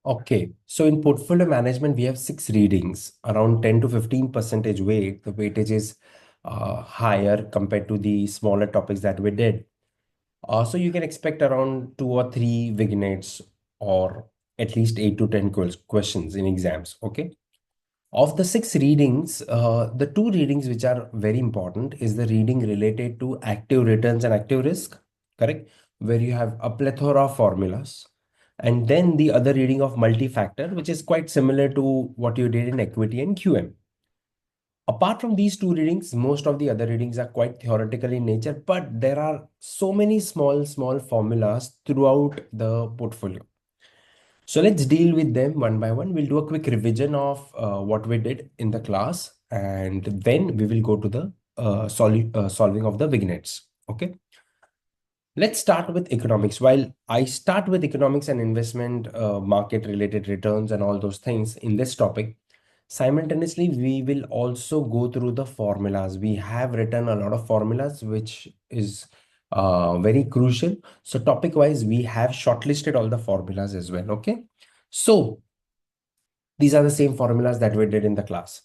Okay, so in portfolio management, we have six readings, around 10 to 15 percentage weight. The weightage is higher compared to the smaller topics that we did. So you can expect around two or three vignettes or at least 8 to 10 questions in exams. Okay. Of the six readings, the two readings which are very important is the reading related to active returns and active risk, correct? Where you have a plethora of formulas. And then the other reading of multi-factor, which is quite similar to what you did in equity and QM. Apart from these two readings, most of the other readings are quite theoretical in nature, but there are so many small formulas throughout the portfolio. So let's deal with them one by one. We'll do a quick revision of what we did in the class, and then we will go to the solving of the vignettes. Okay. Let's start with economics. While I start with economics and investment, market related returns, and all those things in this topic, simultaneously, we will also go through the formulas. We have written a lot of formulas, which is very crucial. So, topic wise, we have shortlisted all the formulas as well. Okay. So, these are the same formulas that we did in the class.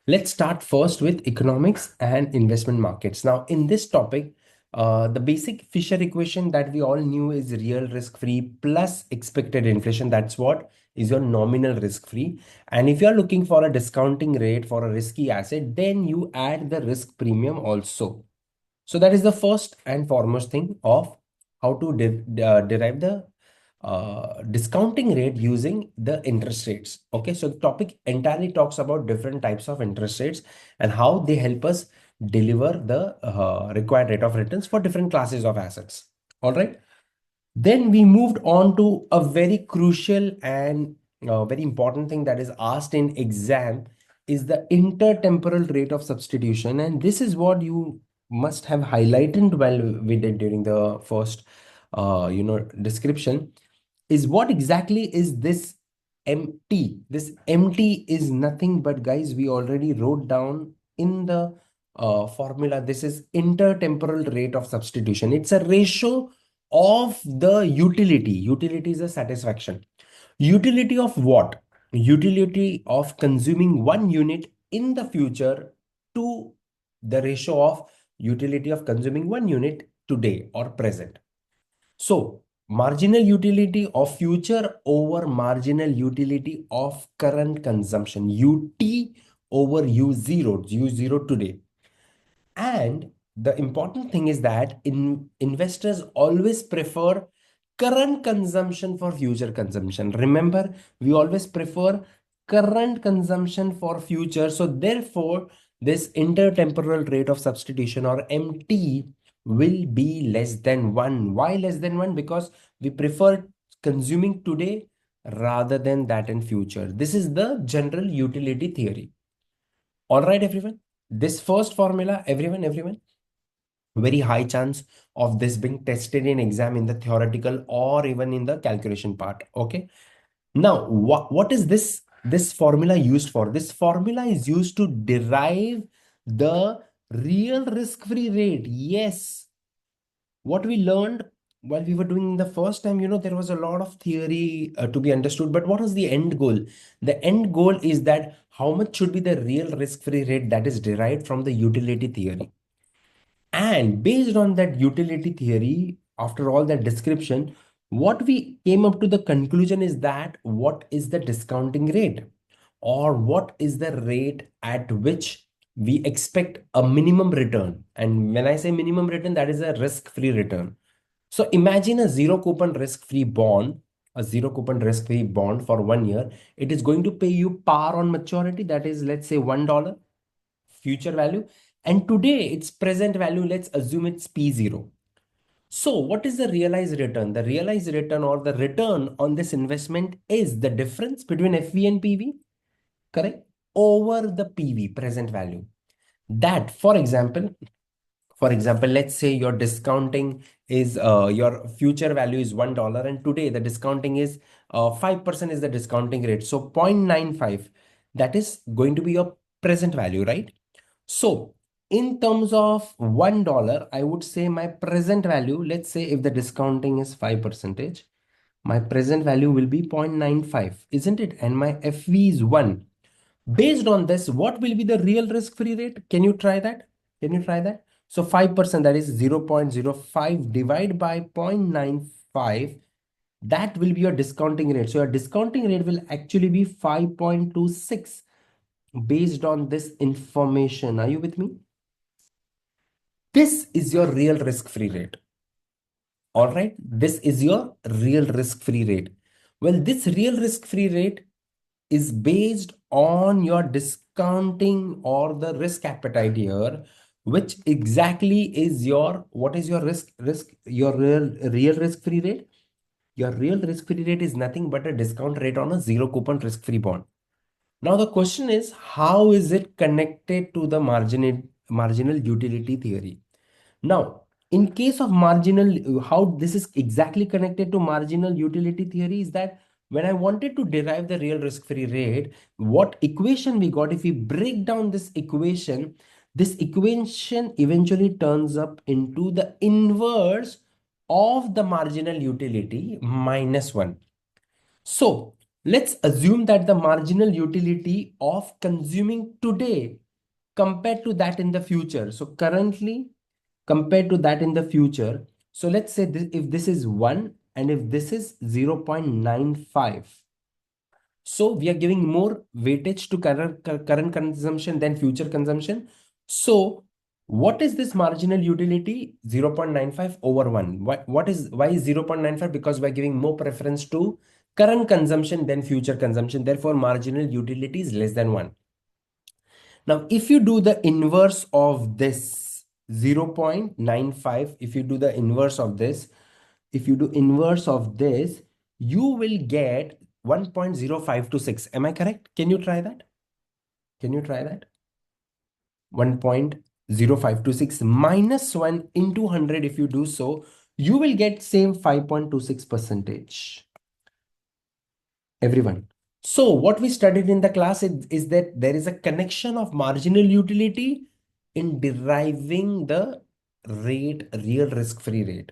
Let's start first with economics and investment markets. Now, in this topic, the basic Fisher equation that we all knew is real risk-free plus expected inflation. That's what is your nominal risk-free. And if you are looking for a discounting rate for a risky asset, then you add the risk premium also. So that is the first and foremost thing of how to derive the discounting rate using the interest rates. Okay, so the topic entirely talks about different types of interest rates and how they help us deliver the required rate of returns for different classes of assets. All right. Then we moved on to a very crucial and very important thing that is asked in exam is the intertemporal rate of substitution. And this is what you must have highlighted while we did during the first, description is what exactly is this MT? This MT is nothing but, guys, we already wrote down in the formula. This is intertemporal rate of substitution. It's a ratio of the utility. Utility is a satisfaction. Utility of what? Utility of consuming one unit in the future to the ratio of utility of consuming one unit today or present. So, marginal utility of future over marginal utility of current consumption, UT over U0, U0 today. And the important thing is that investors always prefer current consumption for future consumption. Remember, we always prefer current consumption for future. So therefore, this intertemporal rate of substitution or MT will be less than 1. Why less than 1? Because we prefer consuming today rather than that in future. This is the general utility theory. All right, everyone. This first formula, everyone, very high chance of this being tested in exam in the theoretical or even in the calculation part. Okay. Now, what is this formula used for? This formula is used to derive the real risk-free rate. Yes, what we learned while we were doing the first time, there was a lot of theory to be understood, but what was the end goal? The end goal is that how much should be the real risk-free rate that is derived from the utility theory. And based on that utility theory, after all that description, what we came up to the conclusion is that what is the discounting rate, or what is the rate at which we expect a minimum return. And when I say minimum return, that is a risk-free return. So imagine a zero coupon risk-free bond for 1 year. It is going to pay you par on maturity, that is, let's say $1 future value, and today its present value, let's assume it's P0. So what is the realized return? The realized return or the return on this investment is the difference between FV and PV, correct, over the PV, present value. That, for example, let's say your discounting is your future value is $1, and today the discounting is 5% is the discounting rate. So 0.95, that is going to be your present value, right? So in terms of $1, I would say my present value, let's say if the discounting is 5%, My present value will be 0.95, isn't it? And my FV is 1. Based on this, what will be the real risk-free rate? Can you try that? Can you try that? So 5%, that is 0.05 divided by 0.95. That will be your discounting rate. So your discounting rate will actually be 5.26 based on this information. Are you with me? This is your real risk-free rate. All right. This is your real risk-free rate. Well, this real risk-free rate is based on your discounting or the risk appetite here, which exactly is your, what is your your real risk-free rate? Your real risk-free rate is nothing but a discount rate on a zero coupon risk-free bond. Now the question is, how is it connected to the marginal utility theory? Now, in case of marginal, how this is exactly connected to marginal utility theory is that when I wanted to derive the real risk-free rate, what equation we got, if we break down this equation eventually turns up into the inverse of the marginal utility minus 1. So let's assume that the marginal utility of consuming today compared to that in the future. So currently compared to that in the future. So let's say this, if this is 1 and if this is 0.95. So we are giving more weightage to current consumption than future consumption. So what is this marginal utility? 0.95 over 1. Why is 0.95? Because we're giving more preference to current consumption than future consumption. Therefore, marginal utility is less than 1. Now, if you do the inverse of this 0.95, if you do the inverse of this, if you do inverse of this, you will get 1.0526. Am I correct? Can you try that? Can you try that? 1.0526 minus 1 into 100. If you do so, you will get same 5.26 percentage. Everyone. So what we studied in the class is that there is a connection of marginal utility in deriving the real risk-free rate.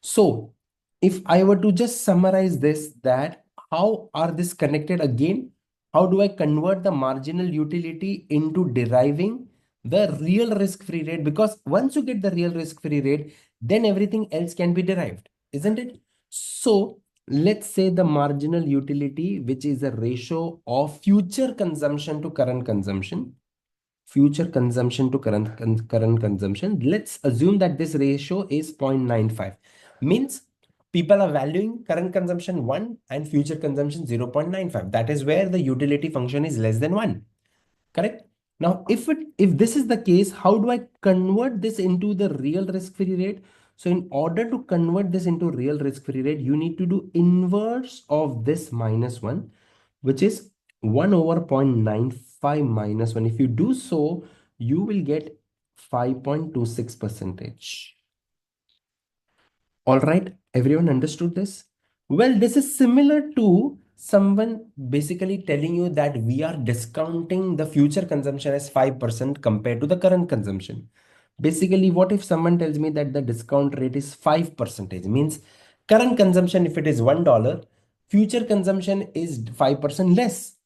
So if I were to just summarize this, that how are this connected again? How do I convert the marginal utility into deriving the real risk-free rate? Because once you get the real risk-free rate, then everything else can be derived, isn't it? So let's say the marginal utility, which is a ratio of future consumption to current consumption, current consumption. Let's assume that this ratio is 0.95. Means people are valuing current consumption 1 and future consumption 0.95. That is where the utility function is less than 1. Correct? Now, if this is the case, how do I convert this into the real risk-free rate? So in order to convert this into real risk-free rate, you need to do inverse of this minus 1, which is 1 over 0.95 minus 1. If you do so, you will get 5.26 percentage. All right, everyone understood this? Well, this is similar to someone basically telling you that we are discounting the future consumption as 5% compared to the current consumption. Basically, what if someone tells me that the discount rate is 5%? Means current consumption, if it is $1, future consumption is 5% less.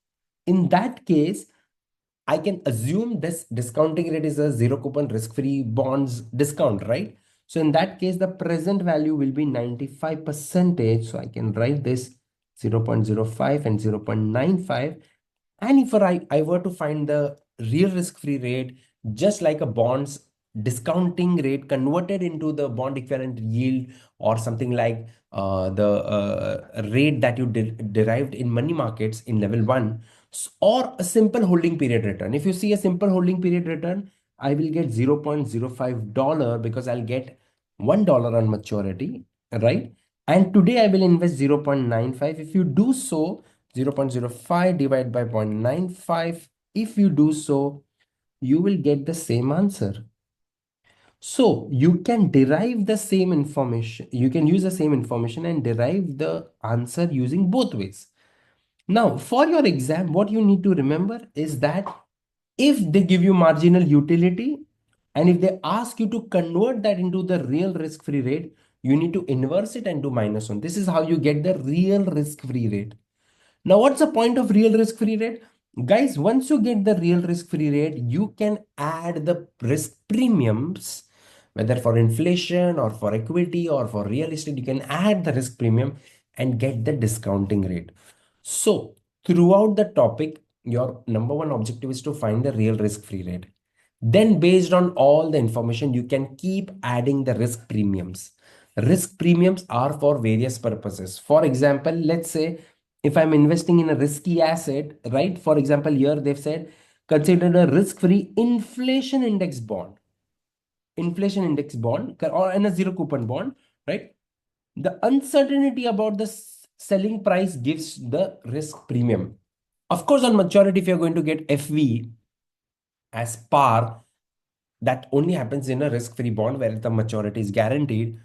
In that case, I can assume this discounting rate is a zero coupon risk-free bonds discount, right? So in that case, the present value will be 95 percentage. So I can write this 0.05 and 0.95. And if I were to find the real risk-free rate, just like a bonds discounting rate converted into the bond equivalent yield, or something like the rate that you derived in money markets in level 1, or a simple holding period return. If you see a simple holding period return, I will get $0.05 because I'll get $1 on maturity, right? And today I will invest 0.95. If you do so, 0.05 divided by 0.95. If you do so, you will get the same answer. So you can derive the same information. You can use the same information and derive the answer using both ways. Now, for your exam, what you need to remember is that if they give you marginal utility and if they ask you to convert that into the real risk-free rate, You need to inverse it and do -1. This is how you get the real risk-free rate. Now, what's the point of real risk-free rate? Guys, once you get the real risk-free rate, you can add the risk premiums, whether for inflation or for equity or for real estate, you can add the risk premium and get the discounting rate. So, throughout the topic, your number one objective is to find the real risk-free rate. Then, based on all the information, you can keep adding the risk premiums. Risk premiums are for various purposes. For example, let's say if I'm investing in a risky asset, right? For example, here they've said consider a risk-free inflation index bond, or in a zero coupon bond, right? The uncertainty about the selling price gives the risk premium. Of course, on maturity, if you're going to get FV as par, that only happens in a risk-free bond where the maturity is guaranteed.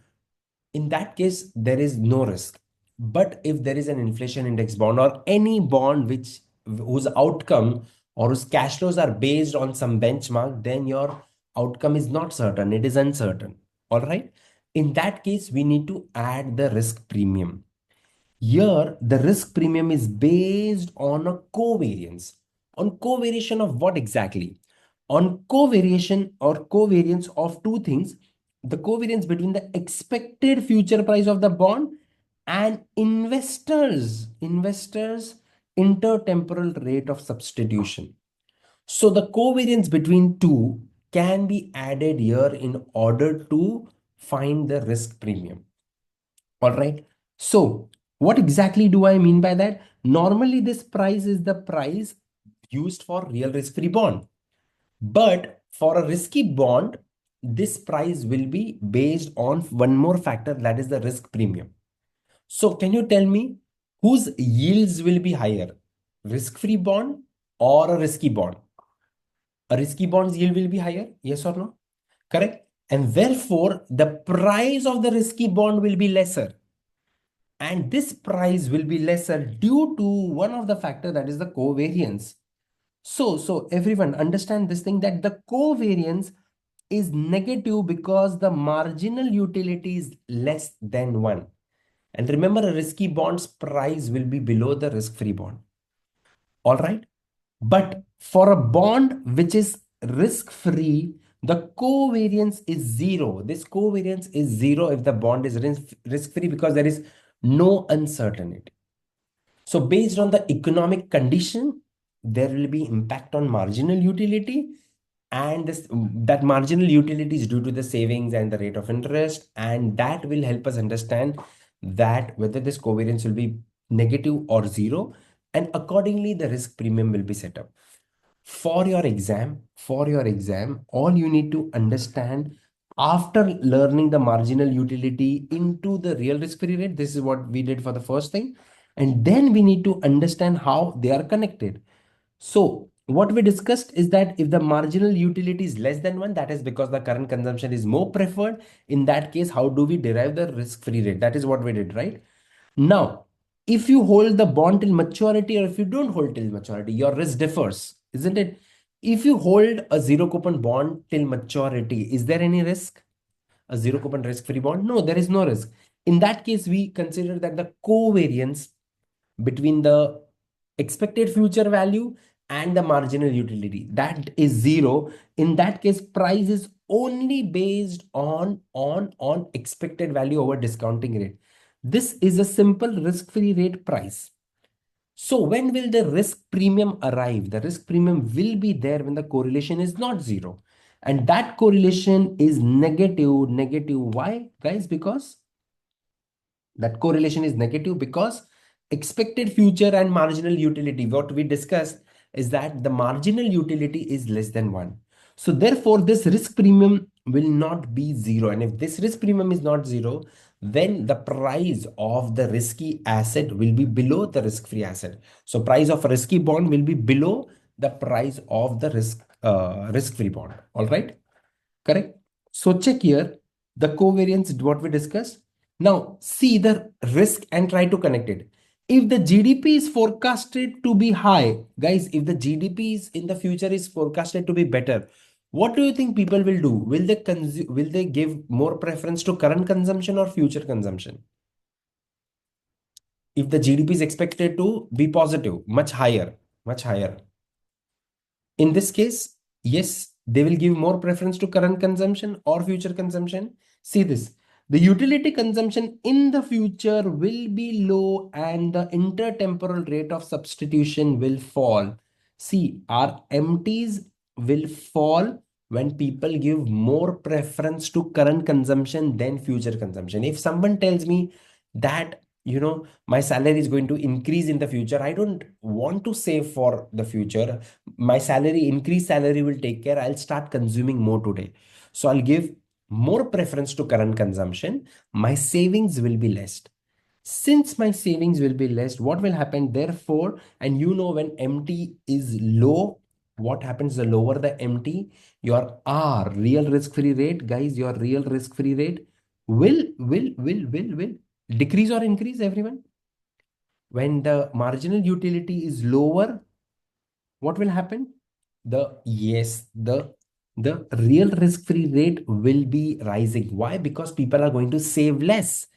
In that case, there is no risk. But if there is an inflation index bond or any bond whose outcome or whose cash flows are based on some benchmark, then your outcome is not certain, it is uncertain. All right. In that case, we need to add the risk premium. Here, the risk premium is based on a covariance. On covariation of what exactly? On covariation or covariance of two things, the covariance between the expected future price of the bond and investors intertemporal rate of substitution. So the covariance between two can be added here in order to find the risk premium. All right. So what exactly do I mean by that? Normally, this price is the price used for real risk-free bond. But for a risky bond, this price will be based on one more factor, that is the risk premium. So can you tell me whose yields will be higher? Risk-free bond or a risky bond? A risky bond's yield will be higher, yes or no? Correct. And therefore, the price of the risky bond will be lesser. And this price will be lesser due to one of the factor, that is the covariance. So everyone understand this thing, that the covariance is negative because the marginal utility is less than 1. And remember, a risky bond's price will be below the risk-free bond. All right. But for a bond which is risk-free, the covariance is 0. This covariance is 0 if the bond is risk-free because there is no uncertainty. So based on the economic condition, there will be impact on marginal utility, and that marginal utility is due to the savings and the rate of interest, and that will help us understand that whether this covariance will be negative or 0, and accordingly the risk premium will be set up. For your exam, all you need to understand after learning the marginal utility into the real risk-free rate, this is what we did for the first thing. And then we need to understand how they are connected. So what we discussed is that if the marginal utility is less than 1, that is because the current consumption is more preferred. In that case, how do we derive the risk-free rate? That is what we did, right? Now, if you hold the bond till maturity or if you don't hold till maturity, your risk differs, isn't it? If you hold a zero coupon bond till maturity, is there any risk? A zero coupon risk-free bond? No, there is no risk. In that case, we consider that the covariance between the expected future value and the marginal utility, that is 0. In that case, price is only based on expected value over discounting rate. This is a simple risk-free rate price. So when will the risk premium arrive? The risk premium will be there when the correlation is not 0. And that correlation is negative. Negative. Why, guys? Because that correlation is negative because expected future and marginal utility, what we discussed is that the marginal utility is less than 1. So therefore, this risk premium will not be 0. And if this risk premium is not 0, then the price of the risky asset will be below the risk-free asset. So price of a risky bond will be below the price of the risk-free bond. All right. Correct. So check here the covariance, what we discussed. Now see the risk and try to connect it. If the GDP is forecasted to be high, guys, if the GDP is in the future is forecasted to be better, What do you think people will do? Will they give more preference to current consumption or future consumption? If the GDP is expected to be positive, much higher. In this case, yes, they will give more preference to current consumption or future consumption. See this. The utility consumption in the future will be low and the intertemporal rate of substitution will fall. See, our MTs will fall when people give more preference to current consumption than future consumption. If someone tells me that, my salary is going to increase in the future, I don't want to save for the future. My increased salary will take care. I'll start consuming more today. So I'll give more preference to current consumption. My savings will be less. Since my savings will be less, what will happen? Therefore, and when MT is low, what happens? The lower the MT, your R real risk-free rate, guys, your real risk-free rate will decrease or increase, everyone. When the marginal utility is lower, what will happen? The real risk-free rate will be rising. Why? Because people are going to save less.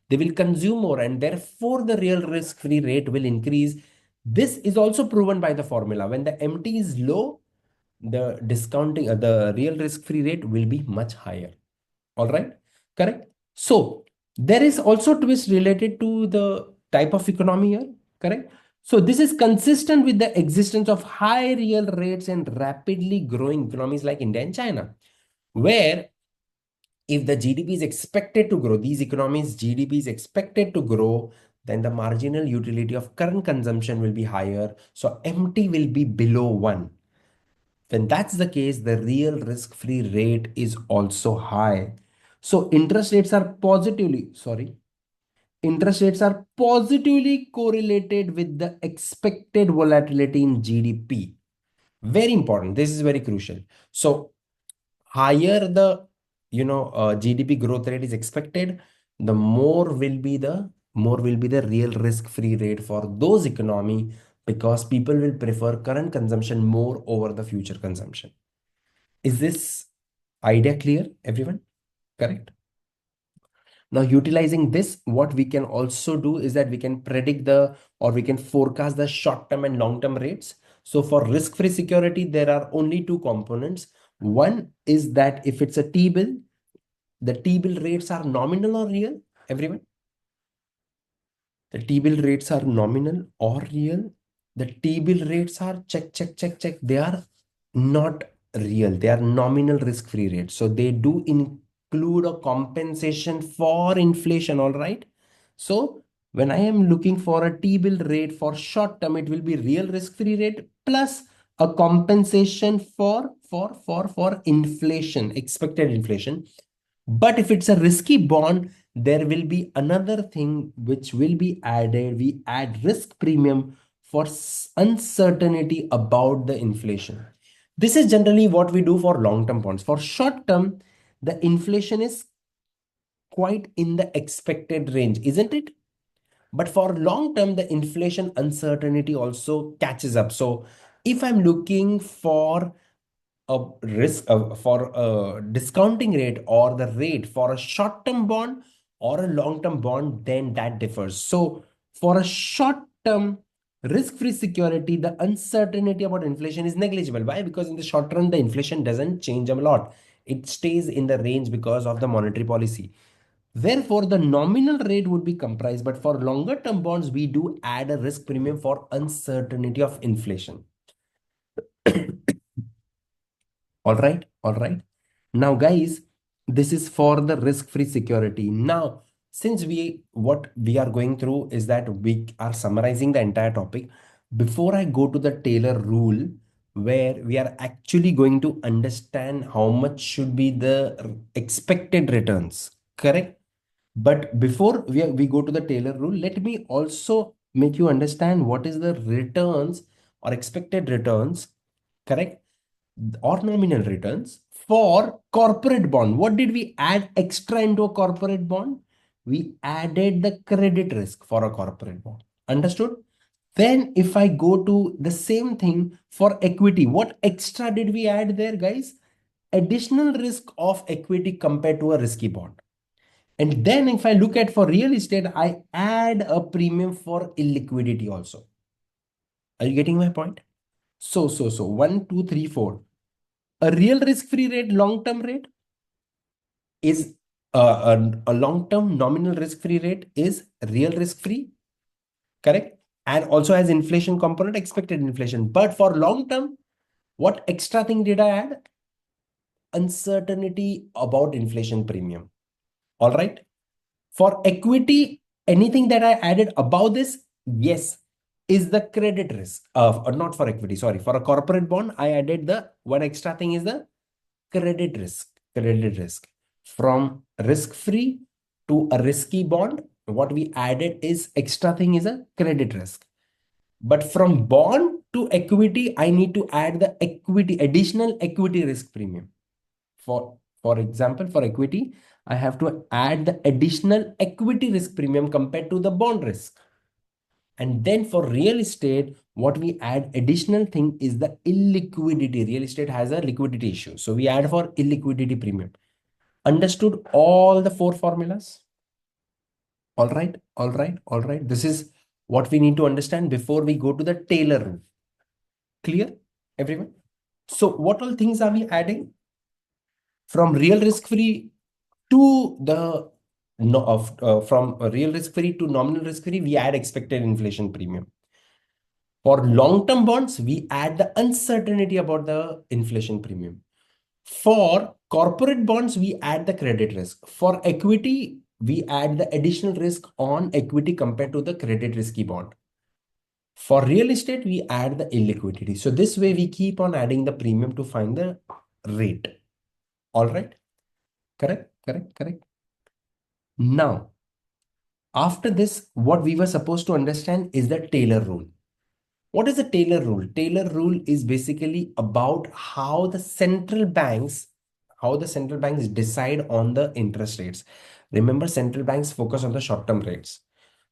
They will consume more, and therefore the real risk-free rate will increase. This is also proven by the formula. When the MT is low, the real risk-free rate will be much higher. All right, correct. So there is also twist related to the type of economy here, correct. So this is consistent with the existence of high real rates and rapidly growing economies like India and China, where if the GDP is expected to grow, these economies GDP is expected to grow, then the marginal utility of current consumption will be higher. So MT will be below 1. When that's the case, the real risk-free rate is also high. So interest rates are positively correlated with the expected volatility in GDP. Very important. This is very crucial. So higher the GDP growth rate is expected, the more will be the real risk-free rate for those economy, because people will prefer current consumption more over the future consumption. Is this idea clear, everyone? Correct. Now, utilizing this, what we can also do is that we can predict or we can forecast the short-term and long-term rates. So for risk-free security, there are only two components. One is that if it's a T-bill, the T-bill rates are nominal or real, everyone? The T-bill rates are nominal or real. The T-bill rates are check. They are not real. They are nominal risk-free rates. So they do include a compensation for inflation, all right? So when I am looking for a T-bill rate for short term, it will be real risk-free rate plus a compensation for inflation, expected inflation. But if it's a risky bond, there will be another thing which will be added. We add risk premium for uncertainty about the inflation. This is generally what we do for long-term bonds. For short-term, the inflation is quite in the expected range, isn't it? But for long-term, the inflation uncertainty also catches up. So if I'm looking for a risk for a discounting rate or the rate for a short-term bond or a long-term bond, then that differs. So for a short-term risk-free security, the uncertainty about inflation is negligible. Why? Because in the short run, the inflation doesn't change a lot. It stays in the range because of the monetary policy. Therefore, the nominal rate would be comprised, but for longer term bonds, we do add a risk premium for uncertainty of inflation. All right. Now, guys, this is for the risk-free security. Now, since what we are going through is that we are summarizing the entire topic. Before I go to the Taylor rule, where we are actually going to understand how much should be the expected returns, correct? But before we go to the Taylor rule, let me also make you understand what is the returns or expected returns, correct? Or nominal returns for corporate bond. What did we add extra into a corporate bond? We added the credit risk for a corporate bond. Understood? Then if I go to the same thing for equity, what extra did we add there, guys? additional risk of equity compared to a risky bond. And then if I look at for real estate, I add a premium for illiquidity also. Are you getting my point? So one, two, three, four. A real risk-free rate, long-term rate is a long-term nominal risk-free rate is real risk-free, correct? And also has inflation component, expected inflation. But for long-term, what extra thing did I add? Uncertainty about inflation premium. All right. For equity, anything that I added above this, yes, is the credit risk. Or not for equity, sorry. For a corporate bond, I added the one extra thing is the credit risk. Credit risk. From risk-free to a risky bond, what we added is extra thing is a credit risk. But from bond to equity, I need to add the equity, additional equity risk premium. For example, for equity, I have to add the additional equity risk premium compared to the bond risk. And then for real estate, what we add additional thing is the illiquidity. Real estate has a liquidity issue. So we add for illiquidity premium. Understood all the four formulas? All right, all right, all right. This is what we need to understand before we go to the Taylor rule. Clear, everyone? So what all things are we adding? From real risk free to the no of from a real risk free to nominal risk free, we add expected inflation premium. For long term bonds, we add the uncertainty about the inflation premium. For corporate bonds, we add the credit risk. For equity, we add the additional risk on equity compared to the credit risky bond. For real estate, we add the illiquidity. So this way we keep on adding the premium to find the rate. All right. Correct, correct, correct. Now, after this, what we were supposed to understand is the Taylor rule. What is the Taylor rule? Taylor rule is basically about how the central banks decide on the interest rates. Remember, central banks focus on the short-term rates.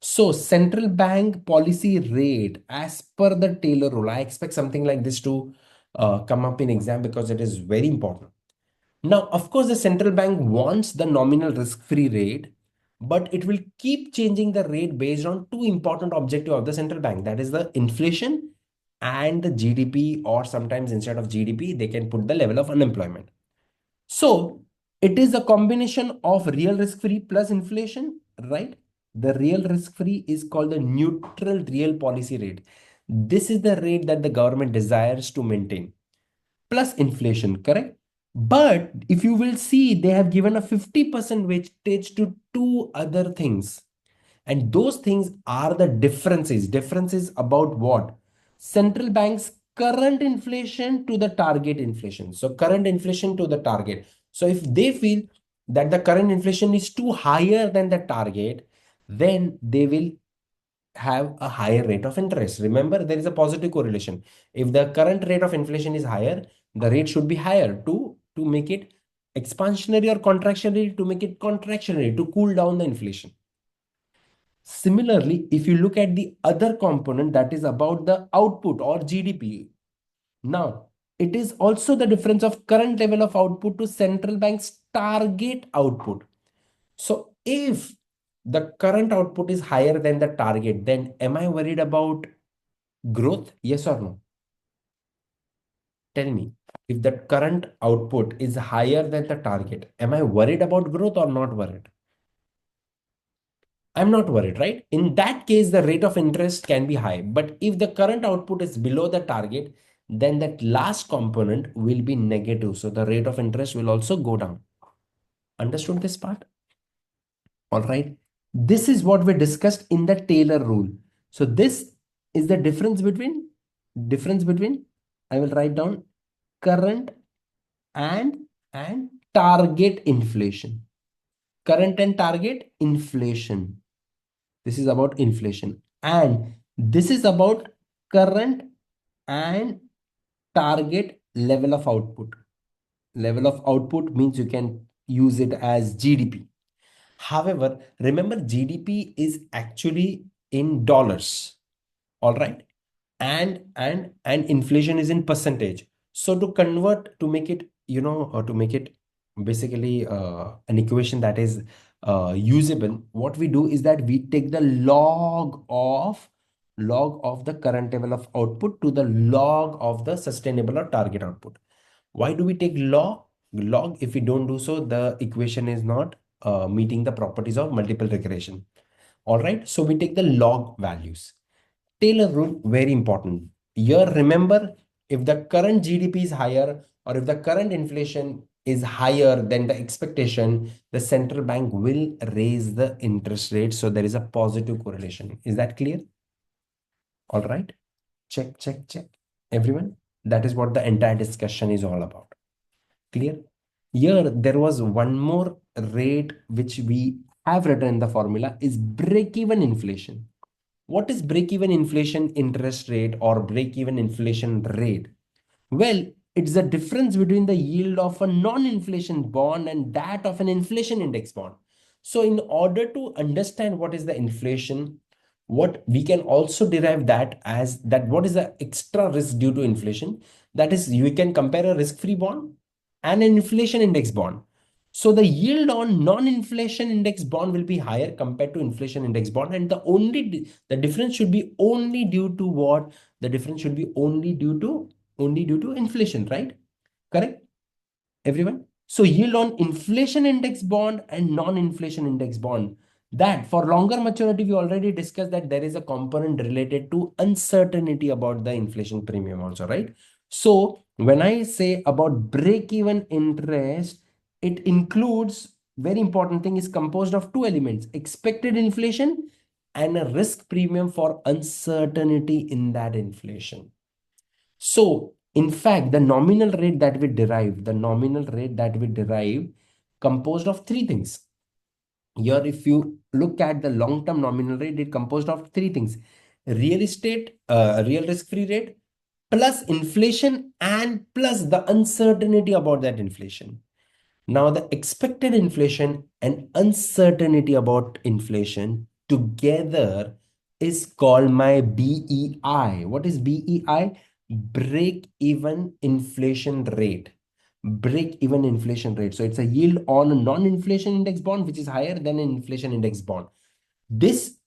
So central bank policy rate as per the Taylor rule, I expect something like this to come up in exam because it is very important. Now, of course, the central bank wants the nominal risk-free rate, but it will keep changing the rate based on two important objectives of the central bank. That is the inflation and the GDP, or sometimes instead of GDP, they can put the level of unemployment. So it is a combination of real risk-free plus inflation, right? The real risk-free is called the neutral real policy rate. This is the rate that the government desires to maintain plus inflation, correct? But if you will see, they have given a 50% weightage to two other things. And those things are the differences. Differences about what? Central bank's current inflation to the target inflation. So current inflation to the target. So if they feel that the current inflation is too higher than the target, then they will have a higher rate of interest. Remember, there is a positive correlation. If the current rate of inflation is higher, the rate should be higher to make it expansionary, or contractionary to make it contractionary, to cool down the inflation. Similarly, if you look at the other component, that is about the output or GDP. Now, it is also the difference of current level of output to central bank's target output. So if the current output is higher than the target, then am I worried about growth? Yes or no? Tell me. If the current output is higher than the target, am I worried about growth or not worried? I'm not worried, right? In that case, the rate of interest can be high. But if the current output is below the target, then that last component will be negative. So the rate of interest will also go down. Understood this part? All right. This is what we discussed in the Taylor rule. So this is the difference between I will write down current and target inflation. Current and target inflation. This is about inflation. And this is about current and target level of output. Level of output means you can use it as GDP. However, remember GDP is actually in dollars, all right? And inflation is in percentage. So to make it to make it basically an equation that is usable, what we do is that we take the log of the current level of output to the log of the sustainable or target output. Why do we take log? If we don't do so, the equation is not meeting the properties of multiple regression. All right, so we take the log values. Taylor rule, very important. Here, remember, if the current GDP is higher or if the current inflation is higher than the expectation, the central bank will raise the interest rate. So there is a positive correlation. Is that clear? All right. Check, check, check. Everyone, that is what the entire discussion is all about. Clear? Here, there was one more rate which we have written in the formula is break-even inflation. What is break-even inflation interest rate or break-even inflation rate? Well, it's the difference between the yield of a non-inflation bond and that of an inflation index bond. So in order to understand what is the inflation, what we can also derive that as that what is the extra risk due to inflation. That is, you can compare a risk-free bond and an inflation index bond. So the yield on non-inflation index bond will be higher compared to inflation index bond, and the difference should be only due to what? The difference should be only due to inflation, right? Correct, everyone? So yield on inflation index bond and non-inflation index bond. That for longer maturity, we already discussed that there is a component related to uncertainty about the inflation premium also, right? So when I say about break-even interest, it includes very important thing is composed of two elements, expected inflation and a risk premium for uncertainty in that inflation. So, in fact, the nominal rate that we derive composed of three things. Here, if you look at the long-term nominal rate, it composed of three things. Real risk-free rate, plus inflation, and plus the uncertainty about that inflation. Now, the expected inflation and uncertainty about inflation together is called my BEI. What is BEI? Break even inflation rate. Break even inflation rate. So it's a yield on a non-inflation index bond, which is higher than an inflation index bond. This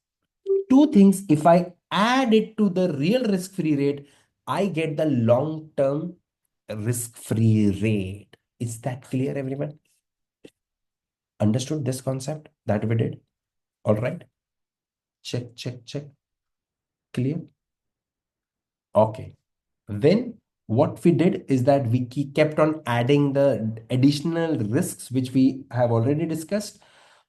two things, if I add it to the real risk-free rate, I get the long-term risk-free rate. Is that clear, everyone? Understood this concept that we did? All right. Check, check, check. Clear? Okay. Then what we did is that we kept on adding the additional risks, which we have already discussed.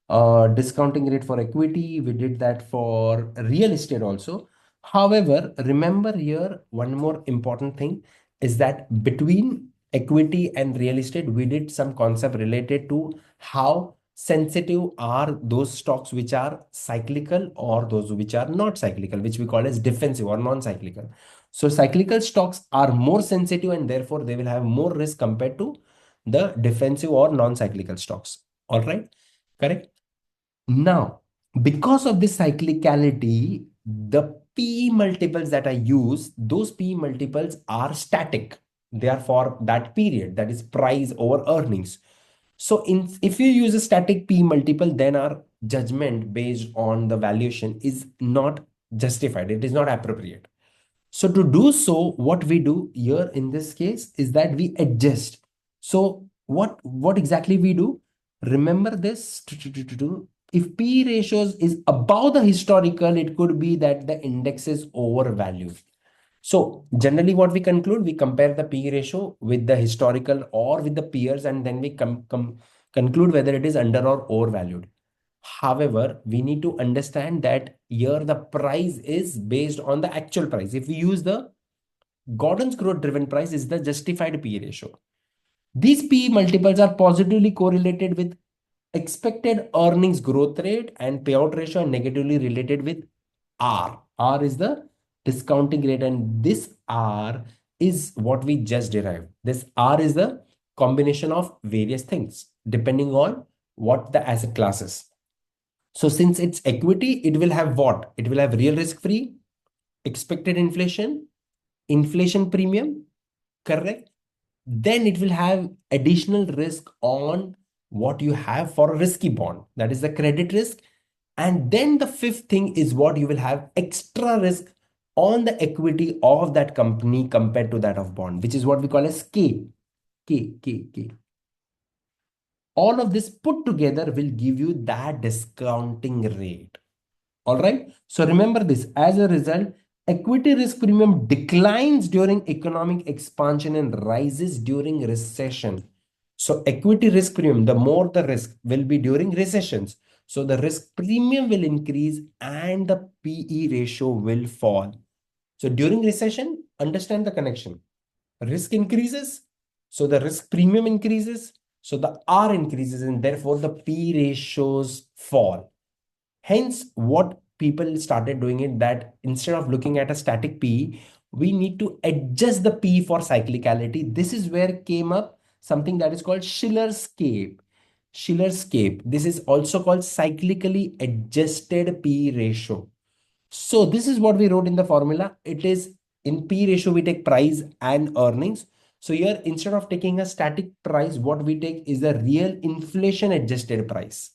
Discounting rate for equity, we did that for real estate also. However, remember here, one more important thing is that between equity and real estate, we did some concept related to how sensitive are those stocks which are cyclical or those which are not cyclical, which we call as defensive or non-cyclical. So cyclical stocks are more sensitive and therefore they will have more risk compared to the defensive or non-cyclical stocks. All right, correct? Now, because of this cyclicality, the P multiples that I use, those P multiples are static. They are for that period, that is price over earnings. So if you use a static P multiple, then our judgment based on the valuation is not justified. It is not appropriate. So to do so, what we do here in this case is that we adjust. So what exactly we do? Remember this. If P ratios is above the historical, it could be that the index is overvalued. So generally what we conclude, we compare the P ratio with the historical or with the peers, and then we conclude whether it is under or overvalued. However, we need to understand that here the price is based on the actual price. If we use the Gordon's growth driven price is the justified P ratio. These P multiples are positively correlated with expected earnings growth rate, and payout ratio are negatively related with R. R is the discounting rate, and this R is what we just derived. This R is the combination of various things depending on what the asset class is. So since it's equity, it will have what? It will have real risk free, expected inflation, inflation premium, correct? then it will have additional risk on what you have for a risky bond, that is the credit risk. And then the fifth thing is what you will have extra risk on the equity of that company compared to that of bond, which is what we call as K. All of this put together will give you that discounting rate. All right. So remember this, as a result, equity risk premium declines during economic expansion and rises during recession. So equity risk premium, the more the risk will be during recessions. So the risk premium will increase and the PE ratio will fall. So during recession, understand the connection. Risk increases, so the risk premium increases, so the R increases, and therefore the P ratios fall. Hence, what people started doing it that instead of looking at a static P, we need to adjust the P for cyclicality. This is where came up something that is called Shiller's scape. Shiller's scape. This is also called cyclically adjusted P ratio. So this is what we wrote in the formula. It is in P ratio, we take price and earnings. So here, instead of taking a static price, what we take is the real inflation adjusted price.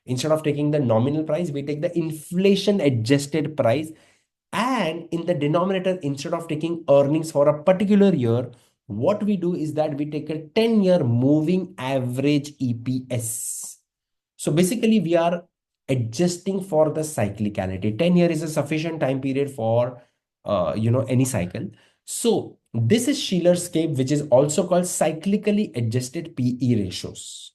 Instead of taking the nominal price, we take the inflation adjusted price. And in the denominator, instead of taking earnings for a particular year, what we do is that we take a 10-year moving average EPS. So basically, we are adjusting for the cyclicality. 10 year is a sufficient time period for any cycle. So this is Shiller's scape, which is also called cyclically adjusted PE ratios.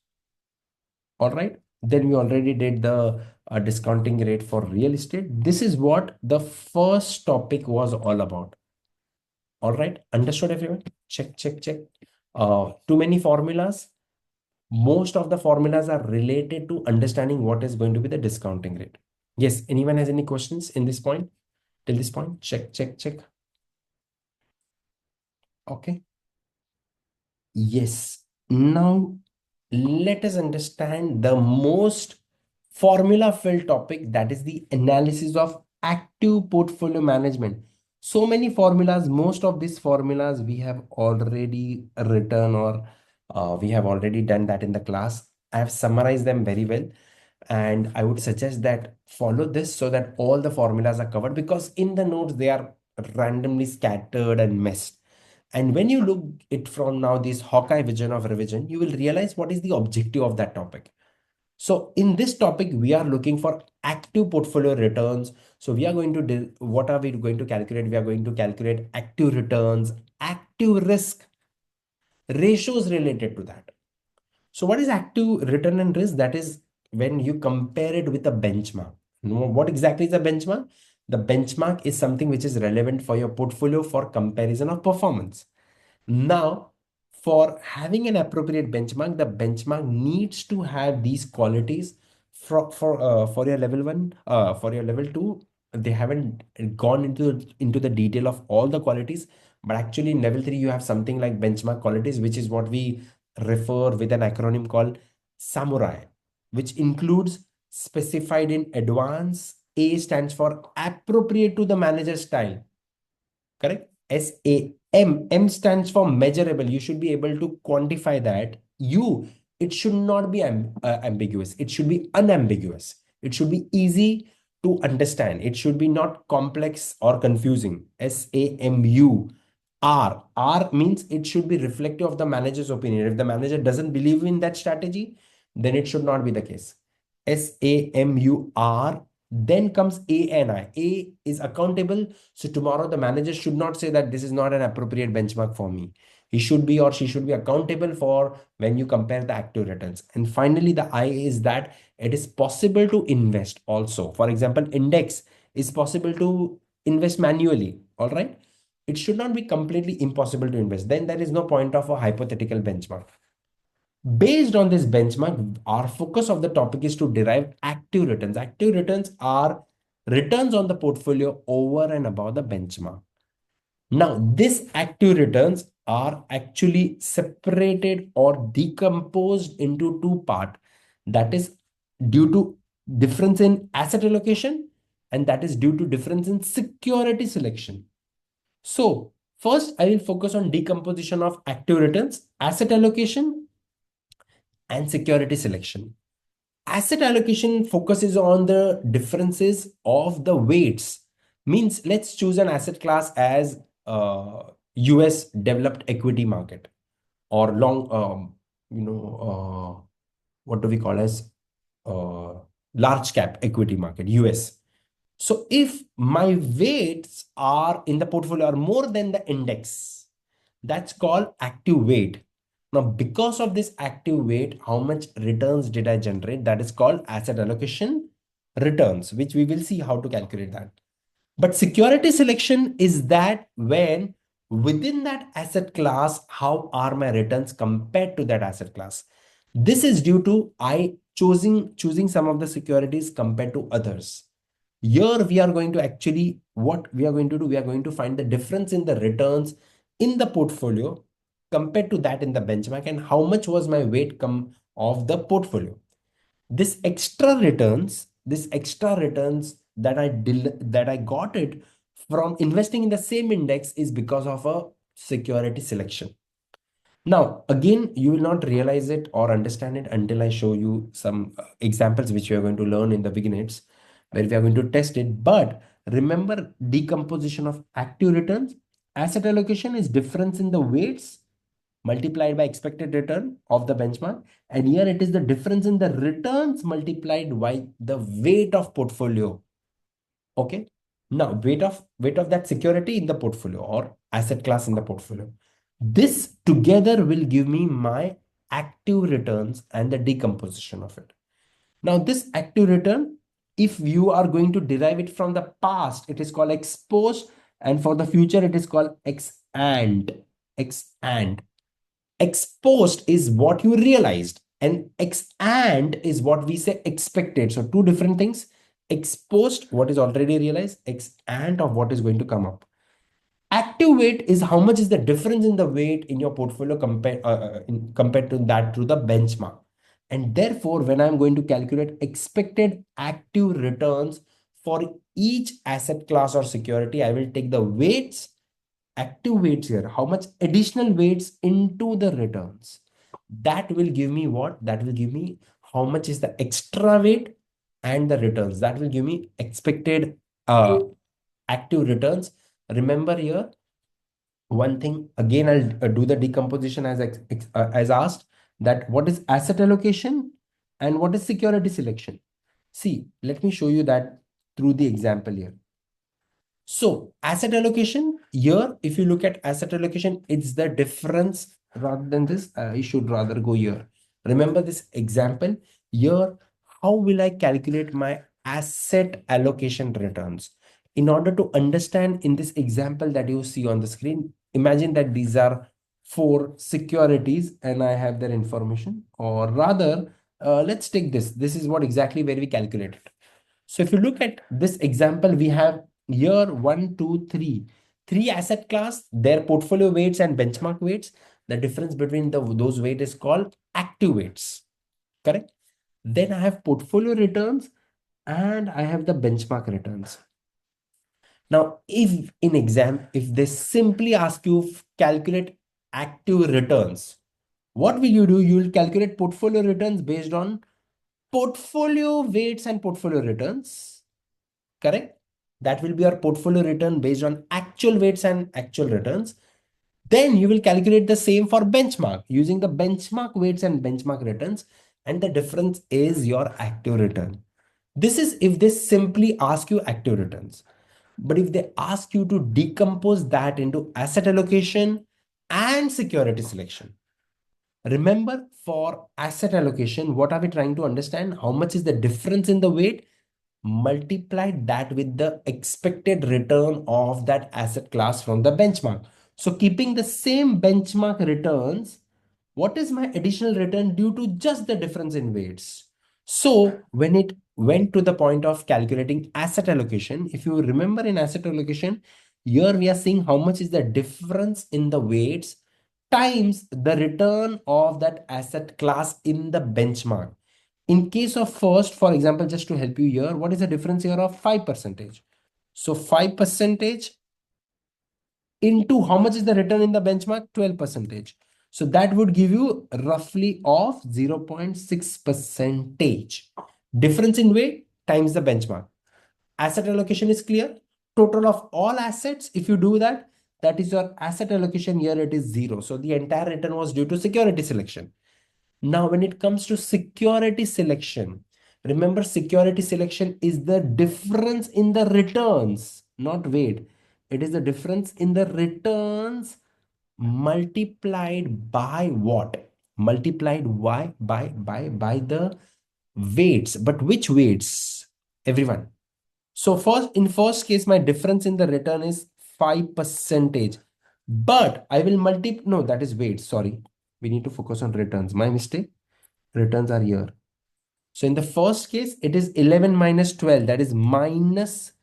All right. Then we already did the discounting rate for real estate. This is what the first topic was all about. All right. Understood, everyone? Check. Too many formulas. Most of the formulas are related to understanding what is going to be the discounting rate. Yes. Anyone has any questions in this point? Till this point? Check. Okay. Yes. Now let us understand the most formula filled topic, that is the analysis of active portfolio management. So many formulas, most of these formulas we have already written, or we have already done that in the class. I have summarized them very well, and I would suggest that follow this so that all the formulas are covered, because in the notes they are randomly scattered and messed. And when you look it from now this Hawkeye vision of revision, you will realize what is the objective of that topic. So in this topic, we are looking for active portfolio returns. So we are going to do, what are we going to calculate? We are going to calculate active returns, active risk, ratios related to that. So what is active return and risk? That is when you compare it with a benchmark. What exactly is a benchmark? The benchmark is something which is relevant for your portfolio for comparison of performance. Now, for having an appropriate benchmark, the benchmark needs to have these qualities. For your level one, for your level two, they haven't gone into the detail of all the qualities, but actually in level three you have something like benchmark qualities, which is what we refer with an acronym called Samurai, which includes specified in advance. A stands for appropriate to the manager style. Correct? SAM. M stands for measurable. You should be able to quantify that. It should not be ambiguous. It should be unambiguous. It should be easy to understand. It should be not complex or confusing. SAMU. R means it should be reflective of the manager's opinion. If the manager doesn't believe in that strategy, then it should not be the case. SAMUR. Then comes ANI. A is accountable. So tomorrow the manager should not say that this is not an appropriate benchmark for me. He should be, or she should be accountable for when you compare the active returns. And finally, the I is that it is possible to invest also. For example, index is possible to invest manually. All right. It should not be completely impossible to invest. Then there is no point of a hypothetical benchmark. Based on this benchmark, our focus of the topic is to derive active returns. Active returns are returns on the portfolio over and above the benchmark. Now, these active returns are actually separated or decomposed into two parts. That is due to difference in asset allocation, and that is due to difference in security selection. So, First, I will focus on decomposition of active returns, asset allocation, and security selection. Asset allocation focuses on the differences of the weights. Means let's choose an asset class as US developed equity market or long, what do we call as uh, large cap equity market, US. So if my weights are in the portfolio are more than the index, that's called active weight. Now, because of this active weight, how much returns did I generate? That is called asset allocation returns, which we will see how to calculate that. But security selection is that when within that asset class, how are my returns compared to that asset class? This is due to I choosing some of the securities compared to others. Here we are going to actually, what we are going to do, we are going to find the difference in the returns in the portfolio compared to that in the benchmark and how much was my weight come of the portfolio. This extra returns that I got it from investing in the same index is because of a security selection. Now, again, you will not realize it or understand it until I show you some examples which you are going to learn in the beginnings, where we are going to test it. But remember, decomposition of active returns, asset allocation is difference in the weights multiplied by expected return of the benchmark. And here it is the difference in the returns multiplied by the weight of portfolio. Okay. Now, weight of that security in the portfolio or asset class in the portfolio. This together will give me my active returns and the decomposition of it. Now, this active return, if you are going to derive it from the past, it is called ex post, and for the future, it is called ex and. Ex and. Ex post is what you realized, and ex ante is what we say expected. So two different things. Ex post, what is already realized, ex ante of what is going to come up. Active weight is how much is the difference in the weight in your portfolio compared to that to the benchmark. And therefore, when I'm going to calculate expected active returns for each asset class or security, I will take the weights, active weights here, how much additional weights into the returns. That will give me what? That will give me how much is the extra weight and the returns. That will give me expected active returns. Remember here, one thing again, I'll do the decomposition as asked, that what is asset allocation and what is security selection. See, let me show you that through the example here. So asset allocation here, if you look at asset allocation, it's the difference rather than this. I should rather go here. Remember this example here. How will I calculate my asset allocation returns? In order to understand in this example that you see on the screen, imagine that these are four securities and I have their information, or rather, let's take this. This is what exactly where we calculate it. So if you look at this example, we have here one, two, three asset class, their portfolio weights and benchmark weights. The difference between those weight is called active weights. Correct? Then I have portfolio returns and I have the benchmark returns. Now, if they simply ask you calculate active returns, what will you do? You will calculate portfolio returns based on portfolio weights and portfolio returns. Correct? That will be our portfolio return based on actual weights and actual returns. Then you will calculate the same for benchmark using the benchmark weights and benchmark returns. And the difference is your active return. This is if they simply ask you active returns. But if they ask you to decompose that into asset allocation and security selection, remember for asset allocation, what are we trying to understand? How much is the difference in the weight? Multiply that with the expected return of that asset class from the benchmark. So keeping the same benchmark returns, what is my additional return due to just the difference in weights? So when it went to the point of calculating asset allocation, if you remember in asset allocation, here we are seeing how much is the difference in the weights times the return of that asset class in the benchmark. In case of first, for example, just to help you here, what is the difference here of 5%? So 5% into how much is the return in the benchmark? 12%. So that would give you roughly of 0.6 percentage. Difference in weight times the benchmark. Asset allocation is clear. Total of all assets, if you do that, that is your asset allocation. Here it is 0. So the entire return was due to security selection. Now, when it comes to security selection, remember security selection is the difference in the returns, not weight. It is the difference in the returns multiplied by what? Multiplied by the weights. But which weights? Everyone. So first, in first case, my difference in the return is 5%. But I will multiply, no, that is weight. Sorry. We need to focus on returns. My mistake. Returns are here. So in the first case, it is 11 minus 12. That is minus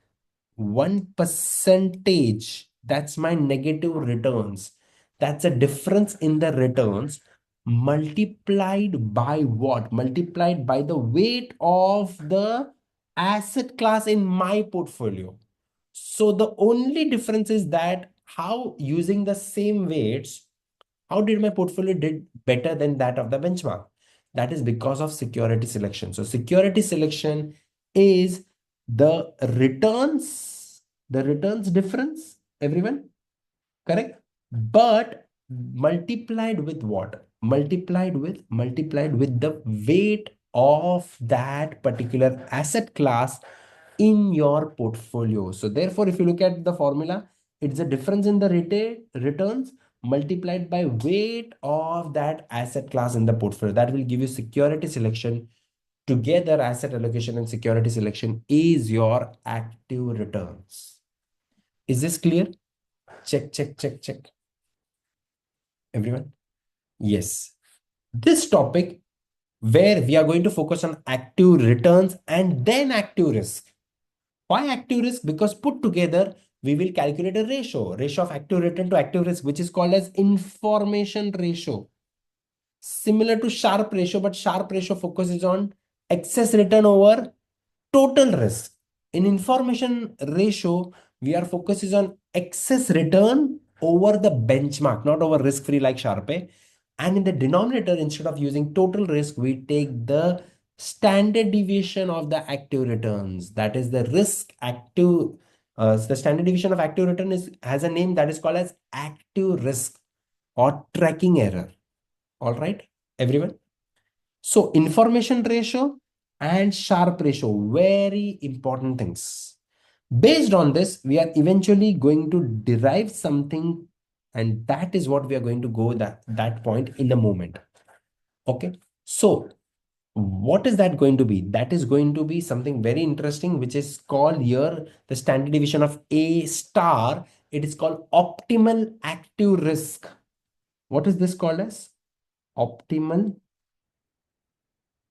1%. That's my negative returns. That's a difference in the returns multiplied by what? Multiplied by the weight of the asset class in my portfolio. So the only difference is that how using the same weights, how did my portfolio did better than that of the benchmark? That is because of security selection. So security selection is the returns difference, everyone, correct? But multiplied with what? Multiplied with the weight of that particular asset class in your portfolio. So therefore, if you look at the formula, it's a difference in the returns multiplied by weight of that asset class in the portfolio. That will give you security selection. Together, asset allocation and security selection is your active returns. Is this clear? Check. Everyone? Yes. This topic where we are going to focus on active returns and then active risk. Why active risk? Because put together, we will calculate a ratio of active return to active risk, which is called as information ratio. Similar to Sharpe ratio, but Sharpe ratio focuses on excess return over total risk. In information ratio, we are focusing on excess return over the benchmark, not over risk-free like Sharpe. And in the denominator, instead of using total risk, we take the standard deviation of the active returns. That is the risk active. The standard deviation of active return has a name that is called as active risk or tracking error. All right, everyone. So information ratio and Sharpe ratio, very important things. Based on this, we are eventually going to derive something, and that is what we are going to go that point in a moment. Okay. So what is that going to be? That is going to be something very interesting, which is called here the standard deviation of A star. It is called optimal active risk. What is this called as? Optimal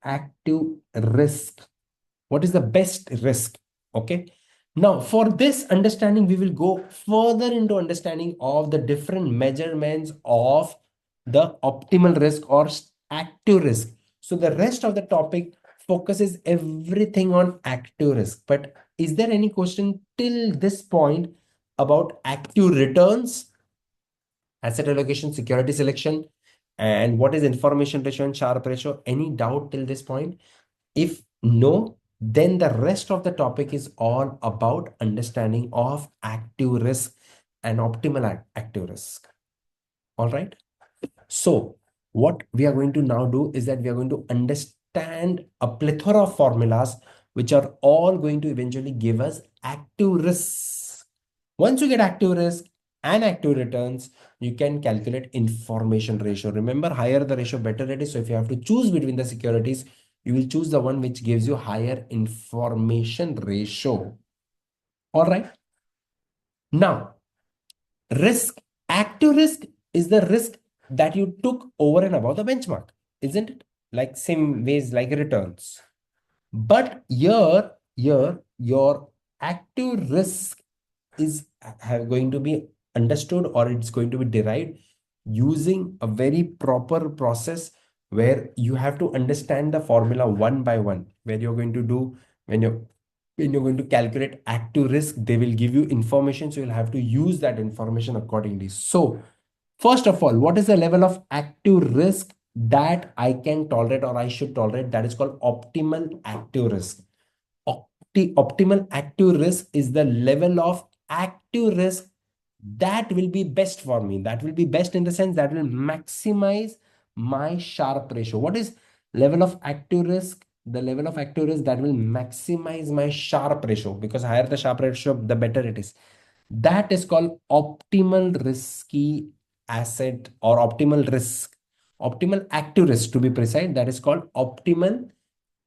active risk. What is the best risk? Okay. Now, for this understanding, we will go further into understanding of the different measurements of the optimal risk or active risk. So the rest of the topic focuses everything on active risk. But is there any question till this point about active returns, asset allocation, security selection, and what is information ratio and Sharpe ratio? Any doubt till this point? If no, then the rest of the topic is all about understanding of active risk and optimal active risk. All right. So what we are going to now do is that we are going to understand a plethora of formulas which are all going to eventually give us active risks. Once you get active risk and active returns, you can calculate information ratio. Remember, higher the ratio, better it is. So if you have to choose between the securities, you will choose the one which gives you higher information ratio. All right. Now, risk, active risk is the risk that you took over and above the benchmark, isn't it? Like same ways like returns. But here, your active risk is going to be understood, or it's going to be derived using a very proper process where you have to understand the formula one by one, where you're going to do when you're When you're going to calculate active risk, they will give you information. So you'll have to use that information accordingly. So first of all, what is the level of active risk that I can tolerate or I should tolerate? That is called optimal active risk. Optimal active risk is the level of active risk that will be best for me. That will be best in the sense that will maximize my Sharpe ratio. What is level of active risk? The level of active risk that will maximize my Sharpe ratio, because higher the Sharpe ratio, the better it is. That is called optimal risky asset or optimal risk. Optimal active risk to be precise. That is called optimal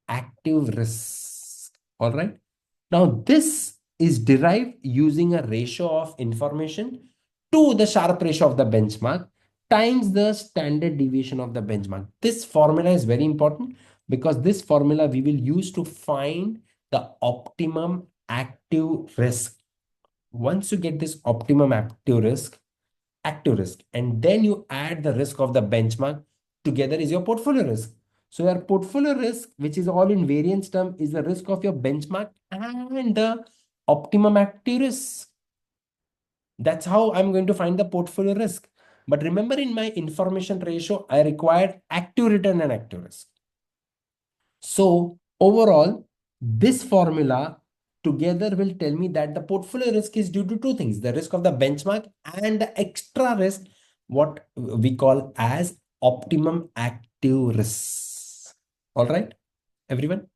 active risk. All right. Now, this is derived using a ratio of information to the Sharpe ratio of the benchmark times the standard deviation of the benchmark. This formula is very important because this formula we will use to find the optimum active risk. Once you get this optimum active risk, and then you add the risk of the benchmark, together is your portfolio risk. So your portfolio risk, which is all in variance term, is the risk of your benchmark and the optimum active risk. That's how I'm going to find the portfolio risk. But remember, in my information ratio, I required active return and active risk. So overall, this formula together will tell me that the portfolio risk is due to two things: the risk of the benchmark and the extra risk, what we call as optimum active risk. All right, everyone,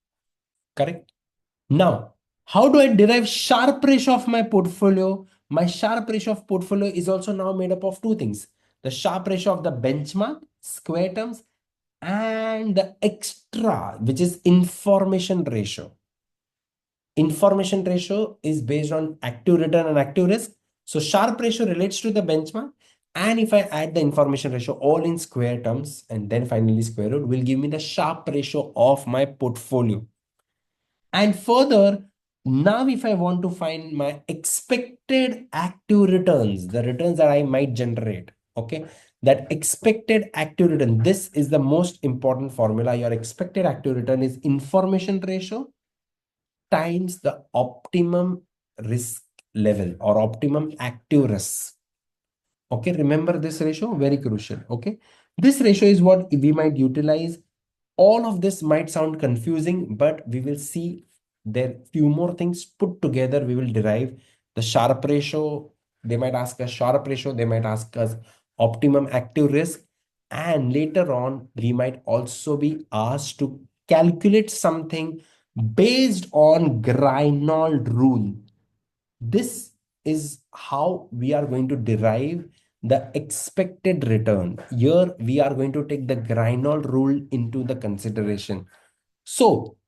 correct? Now, how do I derive Sharpe ratio of my portfolio? My Sharpe ratio of portfolio is also now made up of two things: the Sharpe ratio of the benchmark, square terms, and the extra, which is information ratio. Information ratio is based on active return and active risk. So Sharpe ratio relates to the benchmark. And if I add the information ratio all in square terms and then finally square root, will give me the Sharpe ratio of my portfolio. And further, now if I want to find my expected active returns, the returns that I might generate, okay, that expected active return, this is the most important formula. Your expected active return is information ratio times the optimum risk level or optimum active risk. Okay, remember this ratio, very crucial. Okay, this ratio is what we might utilize. All of this might sound confusing, but we will see there few more things put together. We will derive the Sharpe ratio. They might ask us Sharpe ratio. They might ask us optimum active risk. And later on, we might also be asked to calculate something based on Grignard rule. This is how we are going to derive the expected return. Here, we are going to take the Grignard rule into the consideration. So,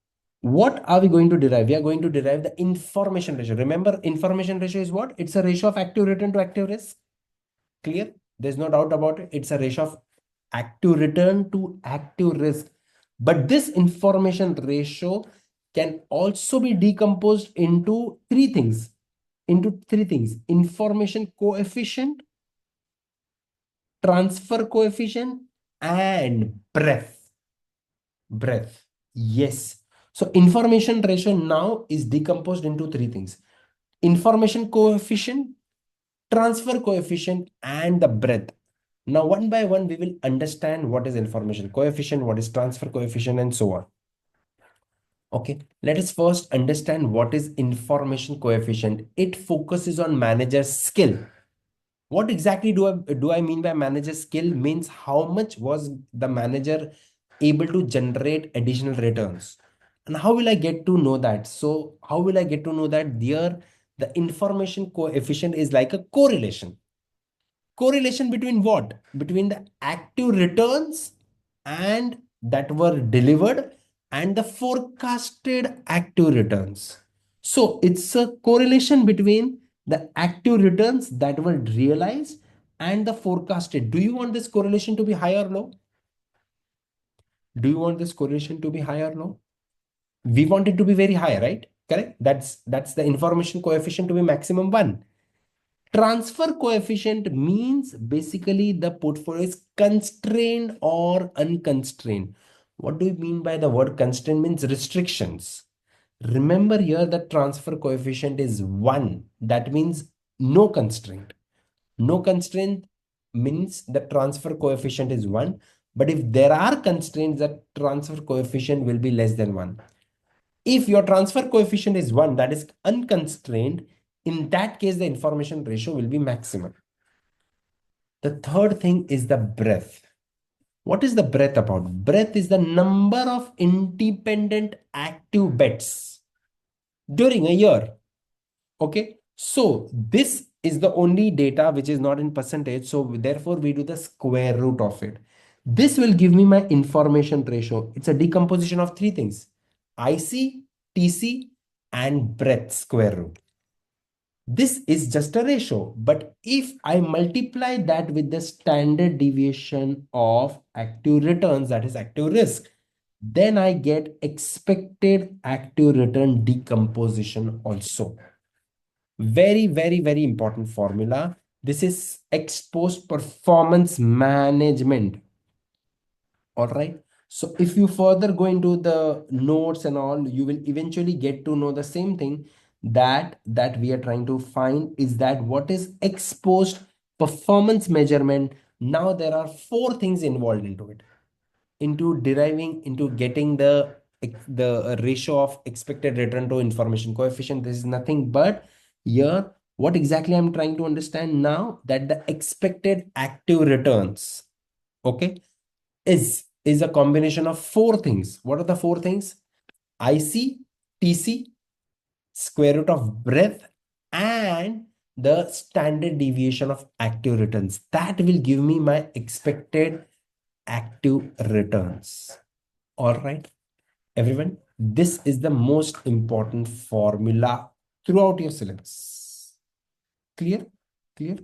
what are we going to derive? We are going to derive the information ratio. Remember, information ratio is what? It's a ratio of active return to active risk. Clear? There's no doubt about it. It's a ratio of active return to active risk. But this information ratio can also be decomposed into three things. Information coefficient, transfer coefficient, and breadth. Yes. So information ratio now is decomposed into three things: information coefficient, transfer coefficient, and the breadth. Now, one by one, we will understand what is information coefficient, what is transfer coefficient, and so on. Okay, let us first understand what is information coefficient. It focuses on manager's skill. What exactly do I mean by manager skill? Means how much was the manager able to generate additional returns. And how will I get to know that? So how will I get to know that? There, the information coefficient is like a correlation. Correlation between what? Between the active returns and that were delivered and the forecasted active returns. So it's a correlation between the active returns that were realized and the forecasted. Do you want this correlation to be high or low? Do you want this correlation to be high or low? We want it to be very high, right? Correct? That's the information coefficient to be maximum 1. Transfer coefficient means basically the portfolio is constrained or unconstrained. What do you mean by the word constrained? Means restrictions. Remember here the transfer coefficient is 1. That means no constraint. No constraint means the transfer coefficient is 1. But if there are constraints, the transfer coefficient will be less than 1. If your transfer coefficient is 1, that is unconstrained, in that case, the information ratio will be maximum. The third thing is the breadth. What is the breadth about? Breadth is the number of independent active bets during a year. Okay. So this is the only data which is not in percentage. So therefore we do the square root of it. This will give me my information ratio. It's a decomposition of three things: IC, TC, and breadth square root. This is just a ratio, but if I multiply that with the standard deviation of active returns, that is active risk, then I get expected active return decomposition also. Very, very, very important formula. This is ex post performance management. All right. So if you further go into the notes and all, you will eventually get to know the same thing that we are trying to find is that what is ex post performance measurement. Now there are four things involved into it, into deriving, into getting the ratio of expected return to information coefficient. This is nothing but here what exactly I'm trying to understand now, that the expected active returns, okay, is a combination of four things. What are the four things? IC, TC, square root of breadth, and the standard deviation of active returns. That will give me my expected active returns. All right, everyone, this is the most important formula throughout your syllabus. Clear? Clear?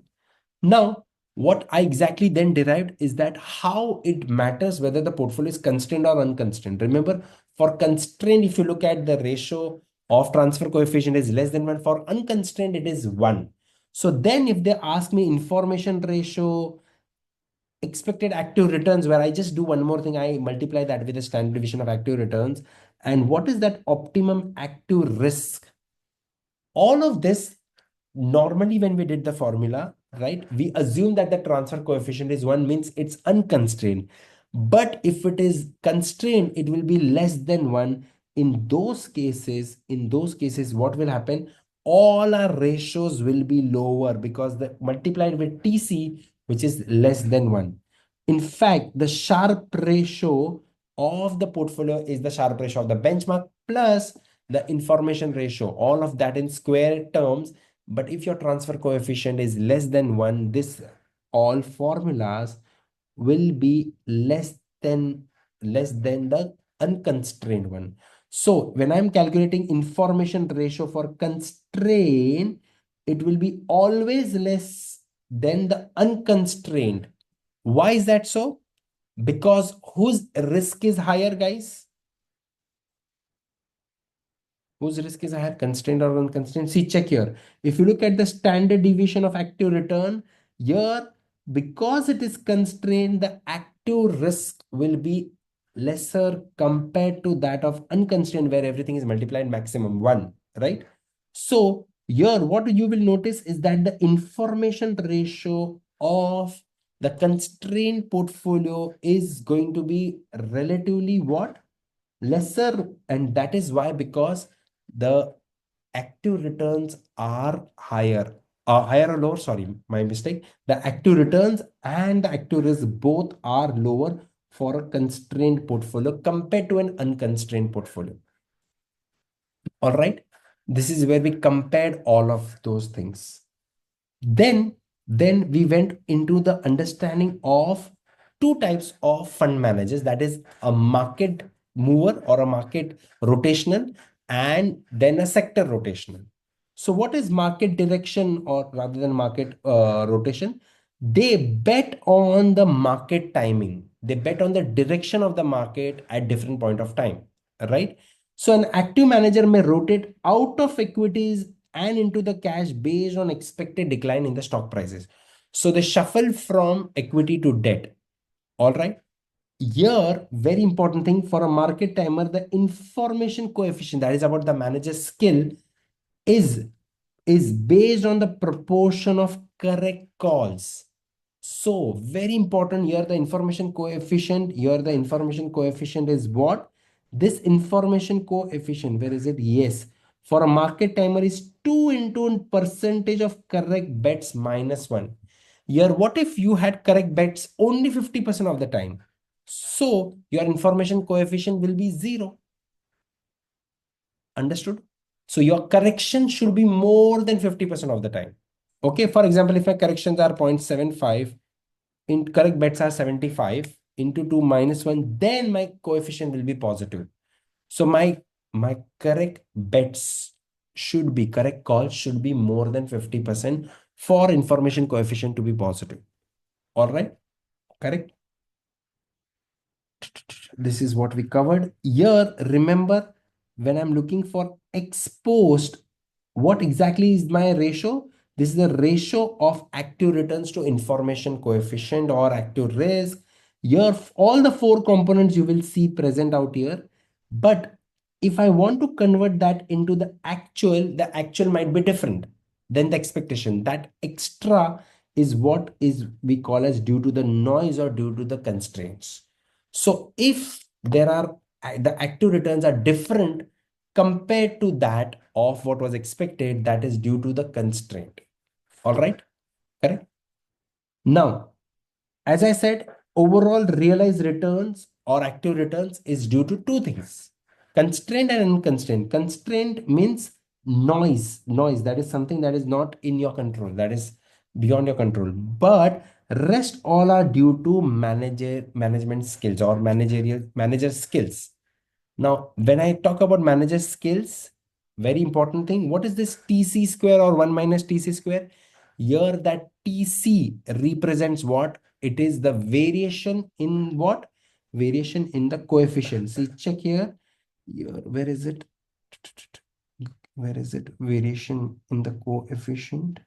Now, what I exactly then derived is that how it matters whether the portfolio is constrained or unconstrained. Remember, for constrained, if you look at the ratio of transfer coefficient is less than 1. For unconstrained, it is 1. So then if they ask me information ratio, expected active returns, where I just do one more thing, I multiply that with the standard deviation of active returns. And what is that optimum active risk? All of this, normally when we did the formula, right, we assume that the transfer coefficient is 1, means it's unconstrained. But if it is constrained, it will be less than 1. In those cases, what will happen? All our ratios will be lower because the multiplied with TC, which is less than 1. In fact, the Sharpe ratio of the portfolio is the Sharpe ratio of the benchmark plus the information ratio, all of that in square terms. But if your transfer coefficient is less than 1, this all formulas will be less than the unconstrained one. So when I'm calculating information ratio for constraint, it will be always less than the unconstrained. Why is that so? Because whose risk is higher, guys? Whose risk is higher, constrained or unconstrained? See, check here. If you look at the standard deviation of active return, here, because it is constrained, the active risk will be lesser compared to that of unconstrained, where everything is multiplied maximum 1, right? So here, what you will notice is that the information ratio of the constrained portfolio is going to be relatively what? Lesser. And that is why, because the active returns are higher, higher or lower, sorry, my mistake. The active returns and the active risk both are lower for a constrained portfolio compared to an unconstrained portfolio. All right, this is where we compared all of those things. Then we went into the understanding of two types of fund managers, that is a market mover or a market rotational, and then a sector rotational. So what is market direction, or rather than market rotation? They bet on the market timing. They bet on the direction of the market at different point of time, right? So an active manager may rotate out of equities and into the cash based on expected decline in the stock prices. So they shuffle from equity to debt. All right. Here, very important thing for a market timer, the information coefficient, that is about the manager's skill, is based on the proportion of correct calls. So very important here, the information coefficient. Here the information coefficient is what? This information coefficient, where is it? Yes. For a market timer is 2 into percentage of correct bets minus 1. Here, what if you had correct bets only 50% of the time? So your information coefficient will be 0. Understood? So your correction should be more than 50% of the time. Okay, for example, if my corrections are 0.75, in correct bets are 75 into 2 minus 1, then my coefficient will be positive. So my correct bets should be, correct calls should be more than 50% for information coefficient to be positive. All right, correct. This is what we covered. Here, remember, when I'm looking for exposed, what exactly is my ratio? This is the ratio of active returns to information coefficient or active risk. Here, all the four components you will see present out here. But if I want to convert that into the actual might be different than the expectation. That extra is what is we call as due to the noise or due to the constraints. So if there are the active returns are different compared to that of what was expected, that is due to the constraint. All right, correct. Now, as I said, overall realized returns or active returns is due to two things: constraint and unconstrained. Constraint means noise. That is something that is not in your control, that is beyond your control. But rest all are due to management skills or manager skills. Now, when I talk about manager skills, very important thing, what is this TC square or 1 minus TC square? Here that TC represents what? It is the variation in what? Variation in the coefficient. See, check here. Here, where is it? Where is it? Variation in the coefficient.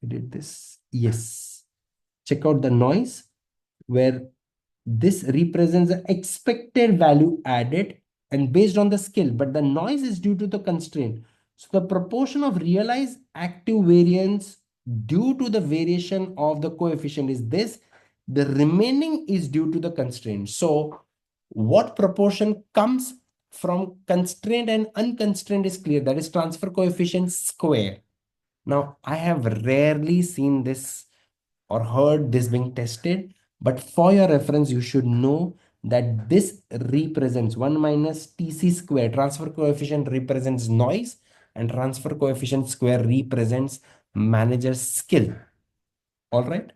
I did this. Yes. Check out the noise, where this represents the expected value added and based on the skill, but the noise is due to the constraint. So the proportion of realized active variance due to the variation of the coefficient is this. The remaining is due to the constraint. So what proportion comes from constraint and unconstrained is clear. That is transfer coefficient square. Now, I have rarely seen this or heard this being tested, but for your reference, you should know that this represents 1 minus TC square. Transfer coefficient represents noise and transfer coefficient square represents manager's skill. All right,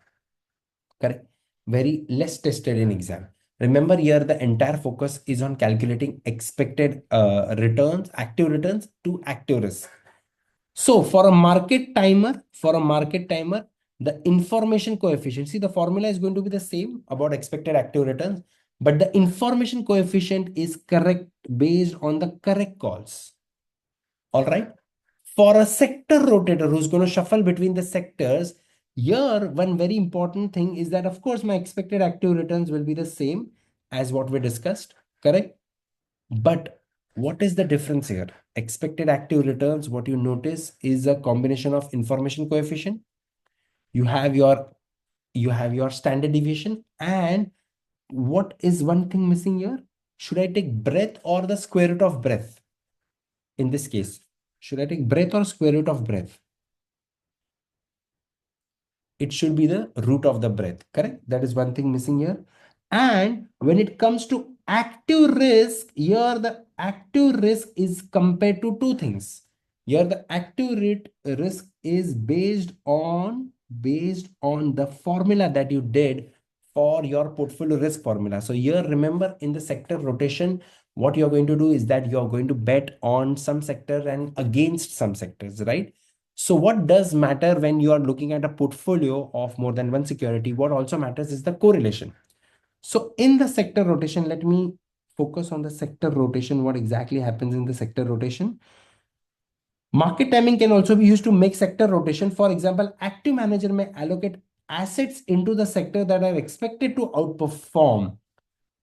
correct. Very less tested in exam. Remember here, the entire focus is on calculating expected returns, active returns to active risk. So for a market timer, the information coefficient, see the formula is going to be the same about expected active returns, but the information coefficient is correct based on the correct calls. All right. For a sector rotator who's going to shuffle between the sectors, here one very important thing is that of course my expected active returns will be the same as what we discussed, correct? But what is the difference here? Expected active returns, what you notice is a combination of information coefficient. You have your standard deviation. And what is one thing missing here? Should I take breadth or the square root of breadth? In this case, should I take breadth or square root of breadth? It should be the root of the breadth, correct? That is one thing missing here. And when it comes to active risk, here the active risk is compared to two things. Here the active risk is based on the formula that you did for your portfolio risk formula. So here, remember, in the sector rotation, what you're going to do is that you're going to bet on some sector and against some sectors, right? So what does matter when you are looking at a portfolio of more than one security? What also matters is the correlation. So in the sector rotation, let me focus on the sector rotation. What exactly happens in the sector rotation? Market timing can also be used to make sector rotation. For example, active manager may allocate assets into the sector that are expected to outperform.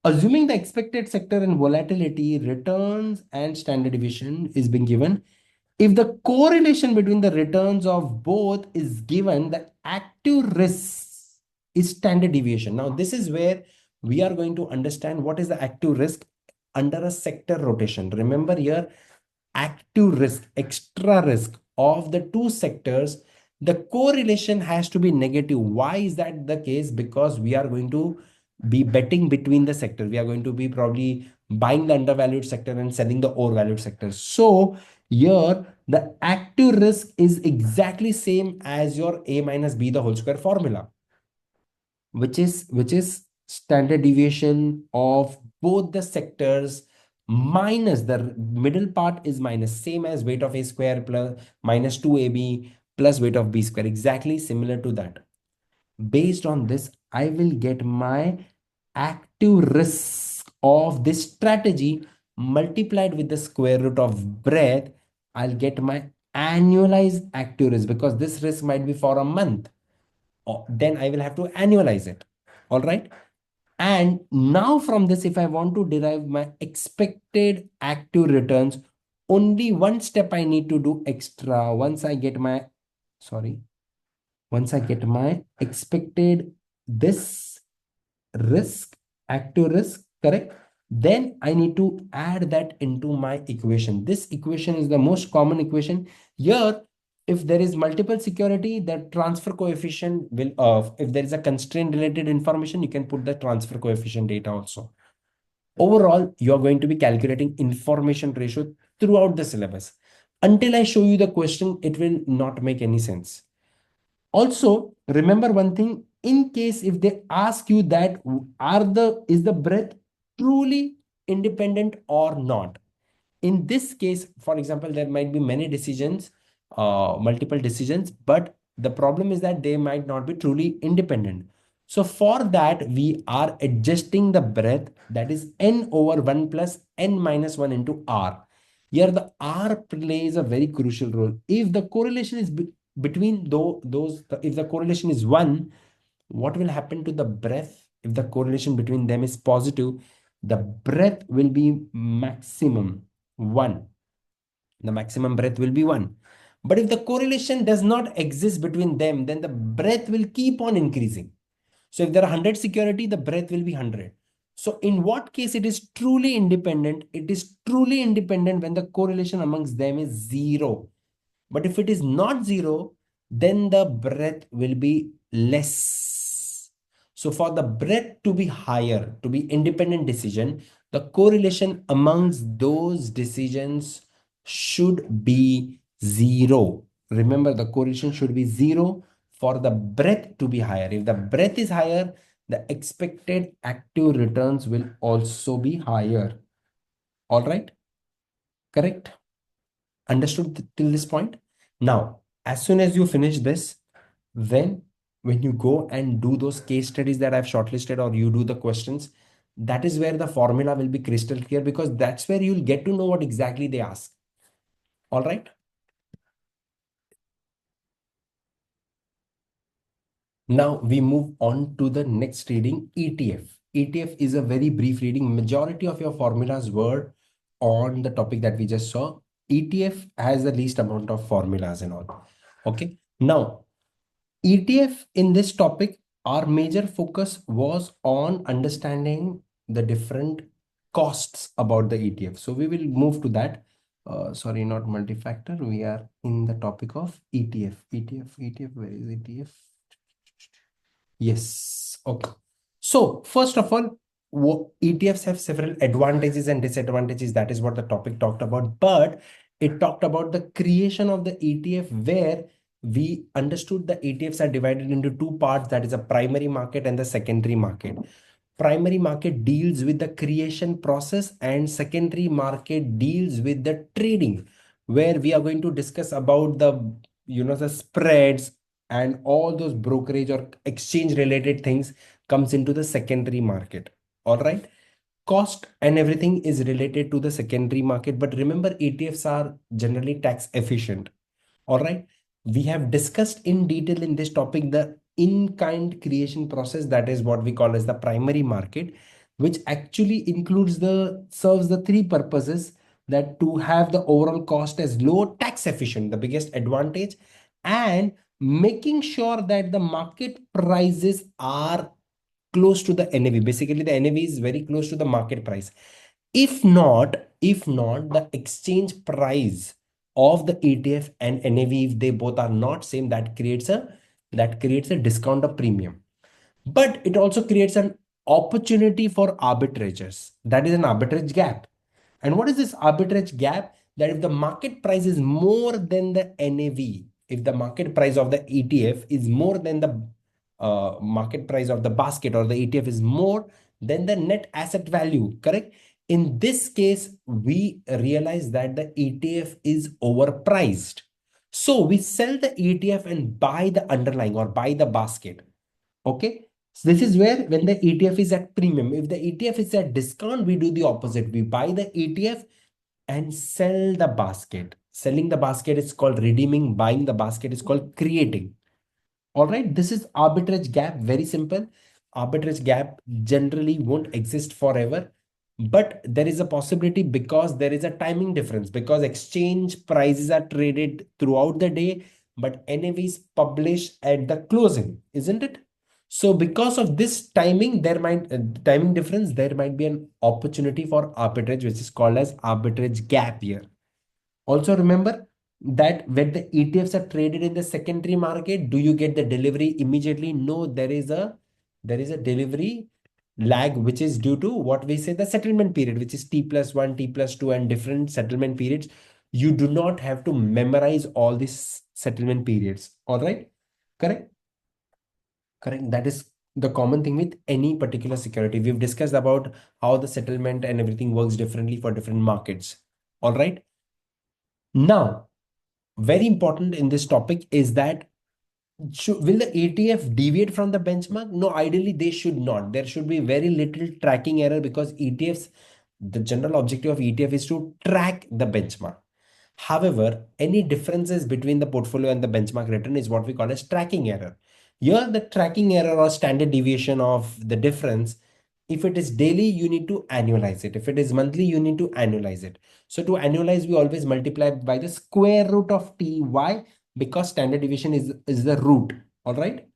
Assuming the expected sector and volatility, returns, and standard deviation is being given. If the correlation between the returns of both is given, the active risk is standard deviation. Now, this is where we are going to understand what is the active risk under a sector rotation. Remember here, active risk, extra risk of the two sectors, the correlation has to be negative. Why is that the case? Because we are going to be betting between the sectors. We are going to be probably buying the undervalued sector and selling the overvalued sector. So here the active risk is exactly same as your A minus B the whole square formula, which is standard deviation of both the sectors minus the middle part is minus, same as weight of A square plus minus 2AB plus weight of B square, exactly similar to that. Based on this, I will get my active risk of this strategy multiplied with the square root of breadth. I'll get my annualized active risk, because this risk might be for a month. Then I will have to annualize it. All right. And now from this, if I want to derive my expected active returns, only one step I need to do extra. Sorry, once I get my expected this risk, active risk, correct? Then I need to add that into my equation. This equation is the most common equation. Here, if there is multiple security, the transfer coefficient will, if there is a constraint related information, you can put the transfer coefficient data also. Overall, you are going to be calculating information ratio throughout the syllabus. Until I show you the question, it will not make any sense. Also, remember one thing, in case if they ask you that is the breadth truly independent or not? In this case, for example, there might be many decisions, multiple decisions, but the problem is that they might not be truly independent. So for that, we are adjusting the breadth, that is n over 1 plus n minus 1 into r. Here the r plays a very crucial role. If the correlation is between those, if the correlation is 1, what will happen to the breadth? If the correlation between them is positive, the breadth will be maximum 1. The maximum breadth will be 1. But if the correlation does not exist between them, then the breadth will keep on increasing. So if there are 100 security, the breadth will be 100. So in what case it is truly independent? It is truly independent when the correlation amongst them is 0. But if it is not 0, then the breadth will be less. So for the breadth to be higher, to be independent decision, the correlation amongst those decisions should be 0. Remember, the correlation should be 0 for the breadth to be higher. If the breadth is higher, the expected active returns will also be higher. All right? Correct? Understood till this point? Now, as soon as you finish this, then when you go and do those case studies that I've shortlisted, or you do the questions, that is where the formula will be crystal clear, because that's where you'll get to know what exactly they ask. All right. Now we move on to the next reading, ETF. ETF is a very brief reading. Majority of your formulas were on the topic that we just saw. ETF has the least amount of formulas and all. Okay. Now, ETF in this topic, our major focus was on understanding the different costs about the ETF. So we will move to that. Sorry, not multi-factor. We are in the topic of ETF. ETF, where is ETF? Yes. Okay. So first of all, ETFs have several advantages and disadvantages. That is what the topic talked about. But it talked about the creation of the ETF, where we understood the ETFs are divided into two parts. That is a primary market and the secondary market. Primary market deals with the creation process, and secondary market deals with the trading, where we are going to discuss about the spreads and all those brokerage or exchange related things comes into the secondary market. All right. Cost and everything is related to the secondary market. But remember, ETFs are generally tax efficient. All right. We have discussed in detail in this topic the in-kind creation process, that is what we call as the primary market, which actually includes serves the three purposes: that to have the overall cost as low, tax efficient, the biggest advantage, and making sure that the market prices are close to the NAV. Basically, the NAV is very close to the market price. If not, the exchange price of the ETF and NAV, if they both are not same, that creates a discount of premium. But it also creates an opportunity for arbitrageurs. That is an arbitrage gap. And what is this arbitrage gap? That if the market price is more than the NAV, if the market price of the ETF is more than the market price of the basket, or the ETF is more than the net asset value, correct? In this case, we realize that the ETF is overpriced. So we sell the ETF and buy the underlying, or buy the basket. Okay. So this is where, when the ETF is at premium, if the ETF is at discount, we do the opposite. We buy the ETF and sell the basket. Selling the basket is called redeeming. Buying the basket is called creating. All right. This is arbitrage gap. Very simple. Arbitrage gap generally won't exist forever, but there is a possibility because there is a timing difference, because exchange prices are traded throughout the day, but NAV is published at the closing, isn't it? So because of this timing difference, there might be an opportunity for arbitrage, which is called as arbitrage gap here. Also remember that when the ETFs are traded in the secondary market, do you get the delivery immediately? No, there is a delivery lag, which is due to what we say the settlement period, which is T+1, T+2, and different settlement periods. You do not have to memorize all these settlement periods. All right, correct? Correct. That is the common thing with any particular security. We've discussed about how the settlement and everything works differently for different markets. All right. Now, very important in this topic is that will the ETF deviate from the benchmark? No, ideally they should not. There should be very little tracking error, because ETFs, the general objective of ETF is to track the benchmark. However, any differences between the portfolio and the benchmark return is what we call as tracking error. Here, the tracking error or standard deviation of the difference, if it is daily, you need to annualize it. If it is monthly, you need to annualize it. So to annualize, we always multiply by the square root of T. Why? Because standard deviation is the root. All right.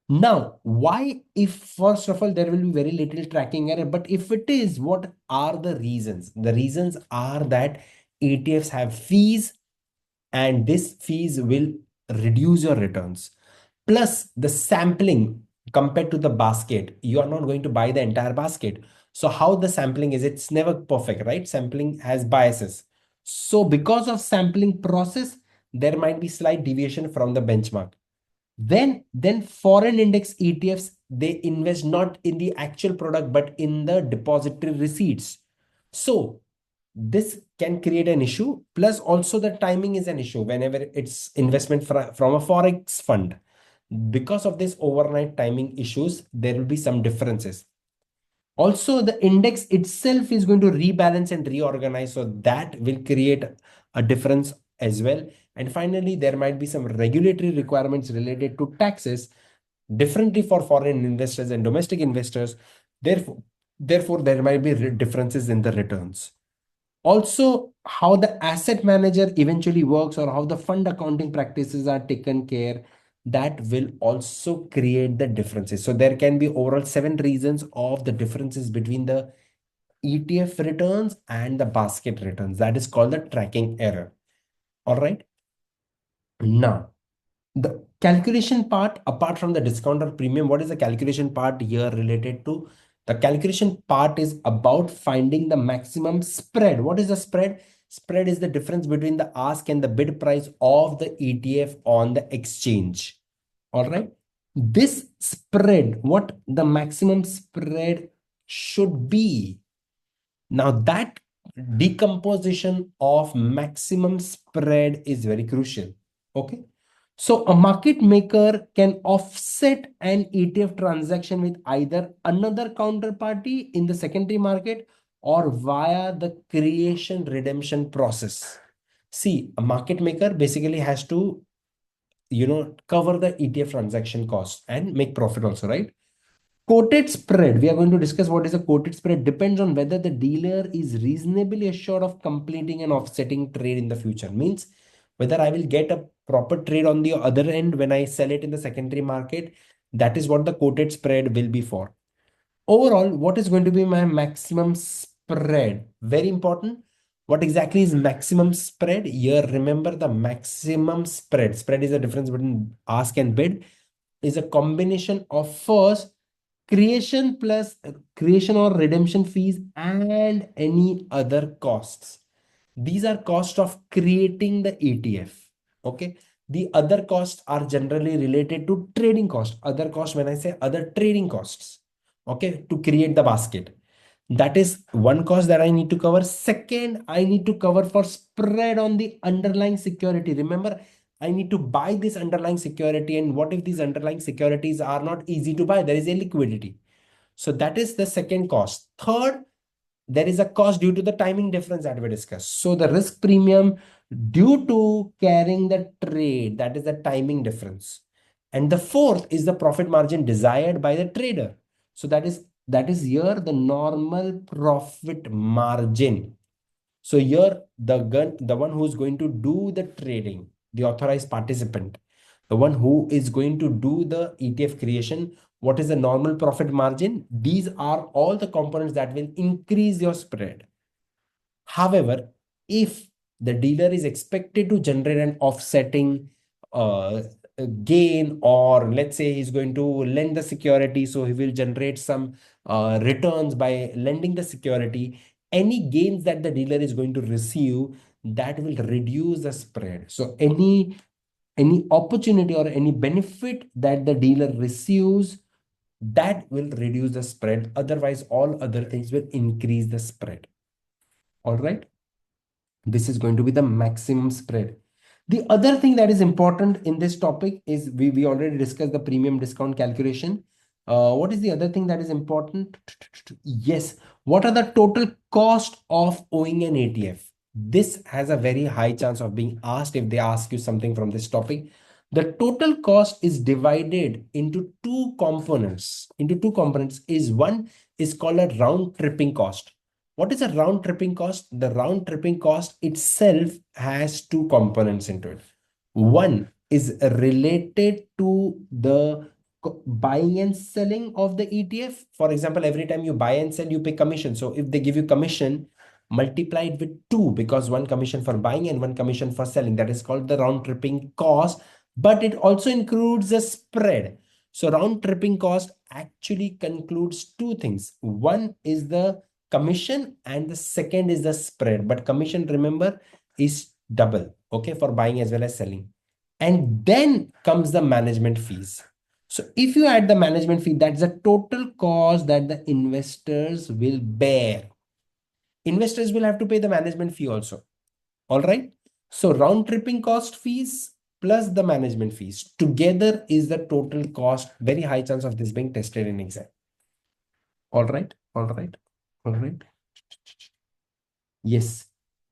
Now, why, if first of all, there will be very little tracking error, but if it is, what are the reasons? The reasons are that ETFs have fees, and this fees will reduce your returns. Plus the sampling compared to the basket, you are not going to buy the entire basket. So how the sampling is, it's never perfect, right? Sampling has biases. So because of sampling process, there might be slight deviation from the benchmark. Then foreign index ETFs, they invest not in the actual product, but in the depository receipts. So this can create an issue. Plus also the timing is an issue whenever it's investment from a forex fund. Because of this overnight timing issues, there will be some differences. Also, the index itself is going to rebalance and reorganize, so that will create a difference as well. And finally, there might be some regulatory requirements related to taxes differently for foreign investors and domestic investors. Therefore, there might be differences in the returns. Also, how the asset manager eventually works, or how the fund accounting practices are taken care, that will also create the differences. So there can be overall 7 reasons of the differences between the ETF returns and the basket returns. That is called the tracking error. All right. Now, the calculation part, apart from the discount or premium, what is the calculation part here related to? The calculation part is about finding the maximum spread. What is the spread? Spread is the difference between the ask and the bid price of the ETF on the exchange. All right. This spread, what the maximum spread should be. Now that decomposition of maximum spread is very crucial. Okay. So a market maker can offset an ETF transaction with either another counterparty in the secondary market, or via the creation redemption process. See, a market maker basically has to cover the ETF transaction cost and make profit also, right? Quoted spread, we are going to discuss what is a quoted spread. Depends on whether the dealer is reasonably assured of completing an offsetting trade in the future. Means whether I will get a proper trade on the other end when I sell it in the secondary market. That is what the quoted spread will be for. Overall, what is going to be my maximum spread? Very important. What exactly is maximum spread? Here, remember the maximum spread. Spread is the difference between ask and bid. Is a combination of first creation plus creation or redemption fees and any other costs. These are cost of creating the ETF. Okay. The other costs are generally related to trading cost. Other cost, when I say other trading costs, okay, to create the basket. That is one cost that I need to cover. Second, I need to cover for spread on the underlying security. Remember, I need to buy this underlying security. And what if these underlying securities are not easy to buy? There is a liquidity. So that is the second cost. Third, there is a cost due to the timing difference that we discussed. So the risk premium due to carrying the trade, that is the timing difference. And the fourth is the profit margin desired by the trader. So that is here the normal profit margin. So here the one who is going to do the trading, the authorized participant, the one who is going to do the ETF creation, what is the normal profit margin? These are all the components that will increase your spread. However, if the dealer is expected to generate an offsetting uh, gain, or let's say he's going to lend the security, so he will generate some returns by lending the security, any gains that the dealer is going to receive, that will reduce the spread. So any opportunity or any benefit that the dealer receives, that will reduce the spread. Otherwise, all other things will increase the spread. All right. This is going to be the maximum spread. The other thing that is important in this topic is we already discussed the premium discount calculation. What is the other thing that is important? Yes. What are the total cost of owing an ETF? This has a very high chance of being asked if they ask you something from this topic. The total cost is divided into two components. Is one is called a round tripping cost. What is a round tripping cost? The round tripping cost itself has two components into it. One is related to the buying and selling of the ETF. For example, every time you buy and sell, you pay commission. So if they give you commission, multiply it with two, because one commission for buying and one commission for selling. That is called the round tripping cost, but it also includes the spread. So round tripping cost actually concludes two things. One is the commission and the second is the spread. But commission, remember, is double, okay, for buying as well as selling. And then comes the management fees. So if you add the management fee, that's the total cost that the investors will bear. Investors will have to pay the management fee also. All right. So round tripping cost fees plus the management fees together is the total cost. Very high chance of this being tested in exam. All right. All right. All right. Yes.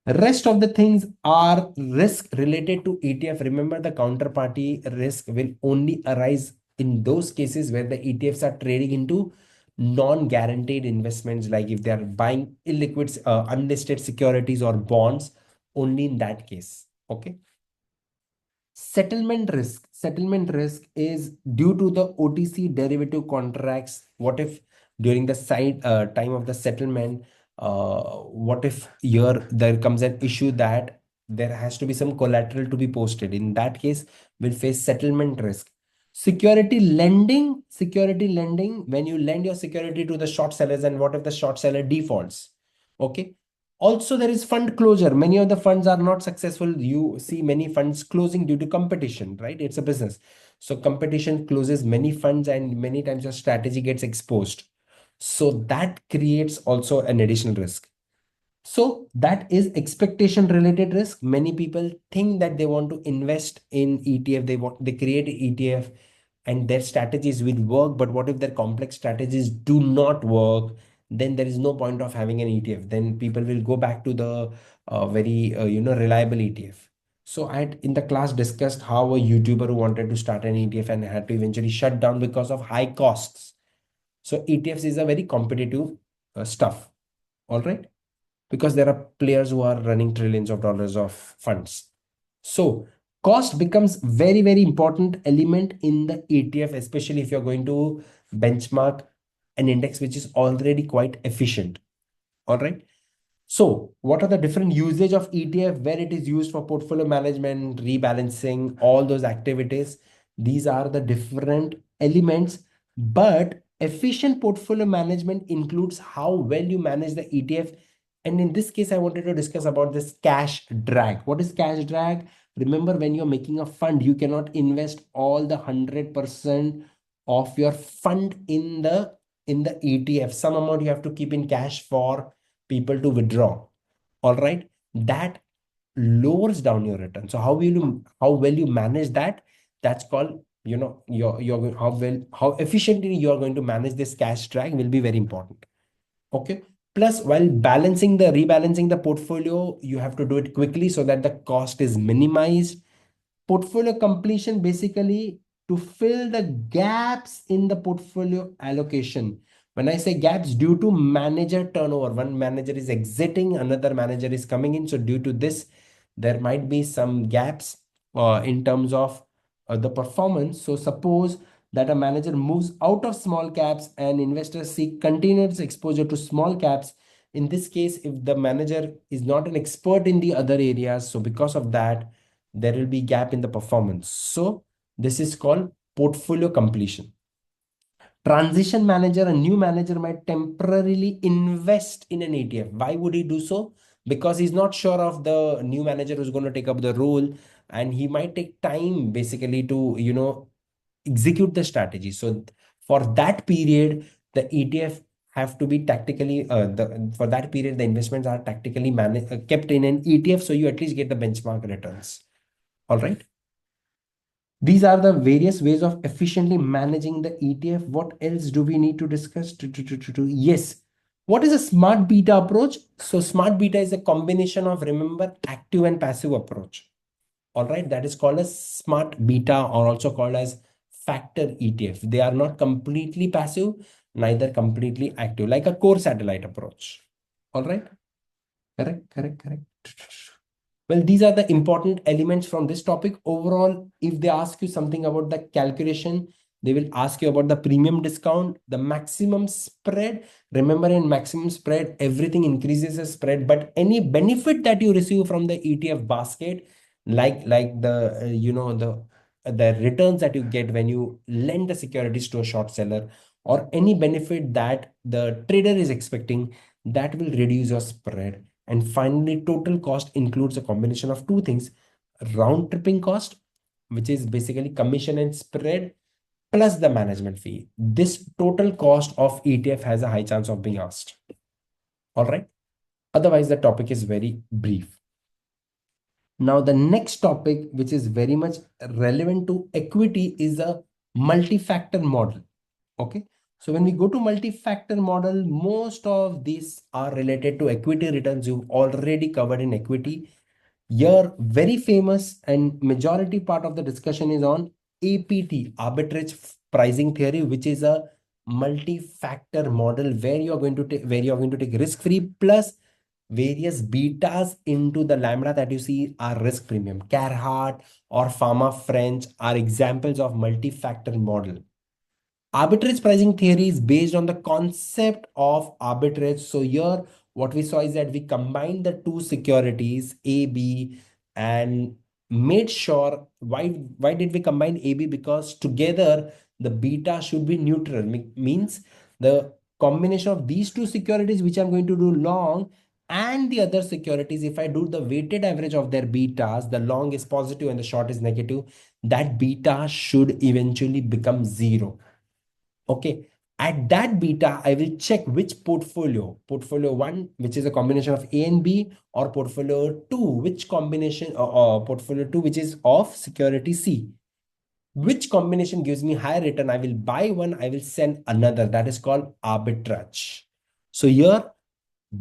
Rest of the things are risk related to ETF. Remember, the counterparty risk will only arise in those cases where the ETFs are trading into non-guaranteed investments, like if they are buying illiquid, unlisted securities or bonds, only in that case. Okay. Settlement risk is due to the OTC derivative contracts. What if during the time of the settlement, what if here there comes an issue that there has to be some collateral to be posted? In that case, we'll face settlement risk. Security lending, when you lend your security to the short sellers, and what if the short seller defaults? Okay. Also, there is fund closure. Many of the funds are not successful. You see many funds closing due to competition, right? It's a business. So competition closes many funds, and many times your strategy gets exposed. So that creates also an additional risk. So that is expectation related risk. Many people think that they want to invest in ETF. They create an ETF and their strategies will work. But what if their complex strategies do not work? Then there is no point of having an ETF. Then people will go back to the very reliable ETF. So I had in the class discussed how a YouTuber who wanted to start an ETF and had to eventually shut down because of high costs. So ETFs is a very competitive stuff, all right? Because there are players who are running trillions of dollars of funds. So cost becomes very, very important element in the ETF, especially if you're going to benchmark an index which is already quite efficient. All right. So, what are the different usage of ETF where it is used for portfolio management, rebalancing, all those activities? These are the different elements, but efficient portfolio management includes how well you manage the ETF. And in this case, I wanted to discuss about this cash drag. What is cash drag? Remember, when you're making a fund, you cannot invest all the 100% of your fund in the ETF. Some amount you have to keep in cash for people to withdraw. All right, that lowers down your return. So how well you manage that, that's called, how efficiently you are going to manage this cash drag will be very important. Okay. Plus, while rebalancing the portfolio, you have to do it quickly so that the cost is minimized. Portfolio completion, basically to fill the gaps in the portfolio allocation. When I say gaps, due to manager turnover, one manager is exiting, another manager is coming in. So due to this, there might be some gaps in terms of the performance. So suppose that a manager moves out of small caps and investors seek continuous exposure to small caps. In this case, if the manager is not an expert in the other areas, so because of that, there will be gap in the performance. So this is called portfolio completion. Transition manager, a new manager might temporarily invest in an ETF. Why would he do so? Because he's not sure of the new manager who's going to take up the role, and he might take time basically to, execute the strategy. So for that period, the ETF have to be tactically, for that period, the investments are tactically kept in an ETF. So you at least get the benchmark returns. All right. These are the various ways of efficiently managing the ETF. What else do we need to discuss? Yes. What is a smart beta approach? So smart beta is a combination of, remember, active and passive approach. All right. That is called as smart beta, or also called as factor ETF. They are not completely passive, neither completely active, like a core satellite approach. All right. Correct, correct, correct. Well, these are the important elements from this topic. Overall, if they ask you something about the calculation, they will ask you about the premium discount, the maximum spread. Remember, in maximum spread, everything increases the spread, but any benefit that you receive from the ETF basket, like the the returns that you get when you lend the securities to a short seller, or any benefit that the trader is expecting, that will reduce your spread. And finally, total cost includes a combination of two things: round tripping cost, which is basically commission and spread, plus the management fee. This total cost of ETF has a high chance of being asked. All right. Otherwise, the topic is very brief. Now, the next topic, which is very much relevant to equity, is a multi-factor model. Okay. So when we go to multi-factor model, most of these are related to equity returns you've already covered in equity. Your very famous and majority part of the discussion is on APT, arbitrage pricing theory, which is a multi-factor model where you're going to take risk-free plus various betas into the lambda that you see are risk premium. Carhart or Pharma French are examples of multi-factor model. Arbitrage pricing theory is based on the concept of arbitrage. So here, what we saw is that we combined the two securities, A, B, and made sure, why did we combine A, B? Because together the beta should be neutral. Means the combination of these two securities, which I'm going to do long, and the other securities, if I do the weighted average of their betas, the long is positive and the short is negative, that beta should eventually become zero. Okay. At that beta, I will check which portfolio one, which is a combination of A and B, or portfolio two, which combination, portfolio two, which is of security C. Which combination gives me higher return? I will buy one, I will send another. That is called arbitrage. So here,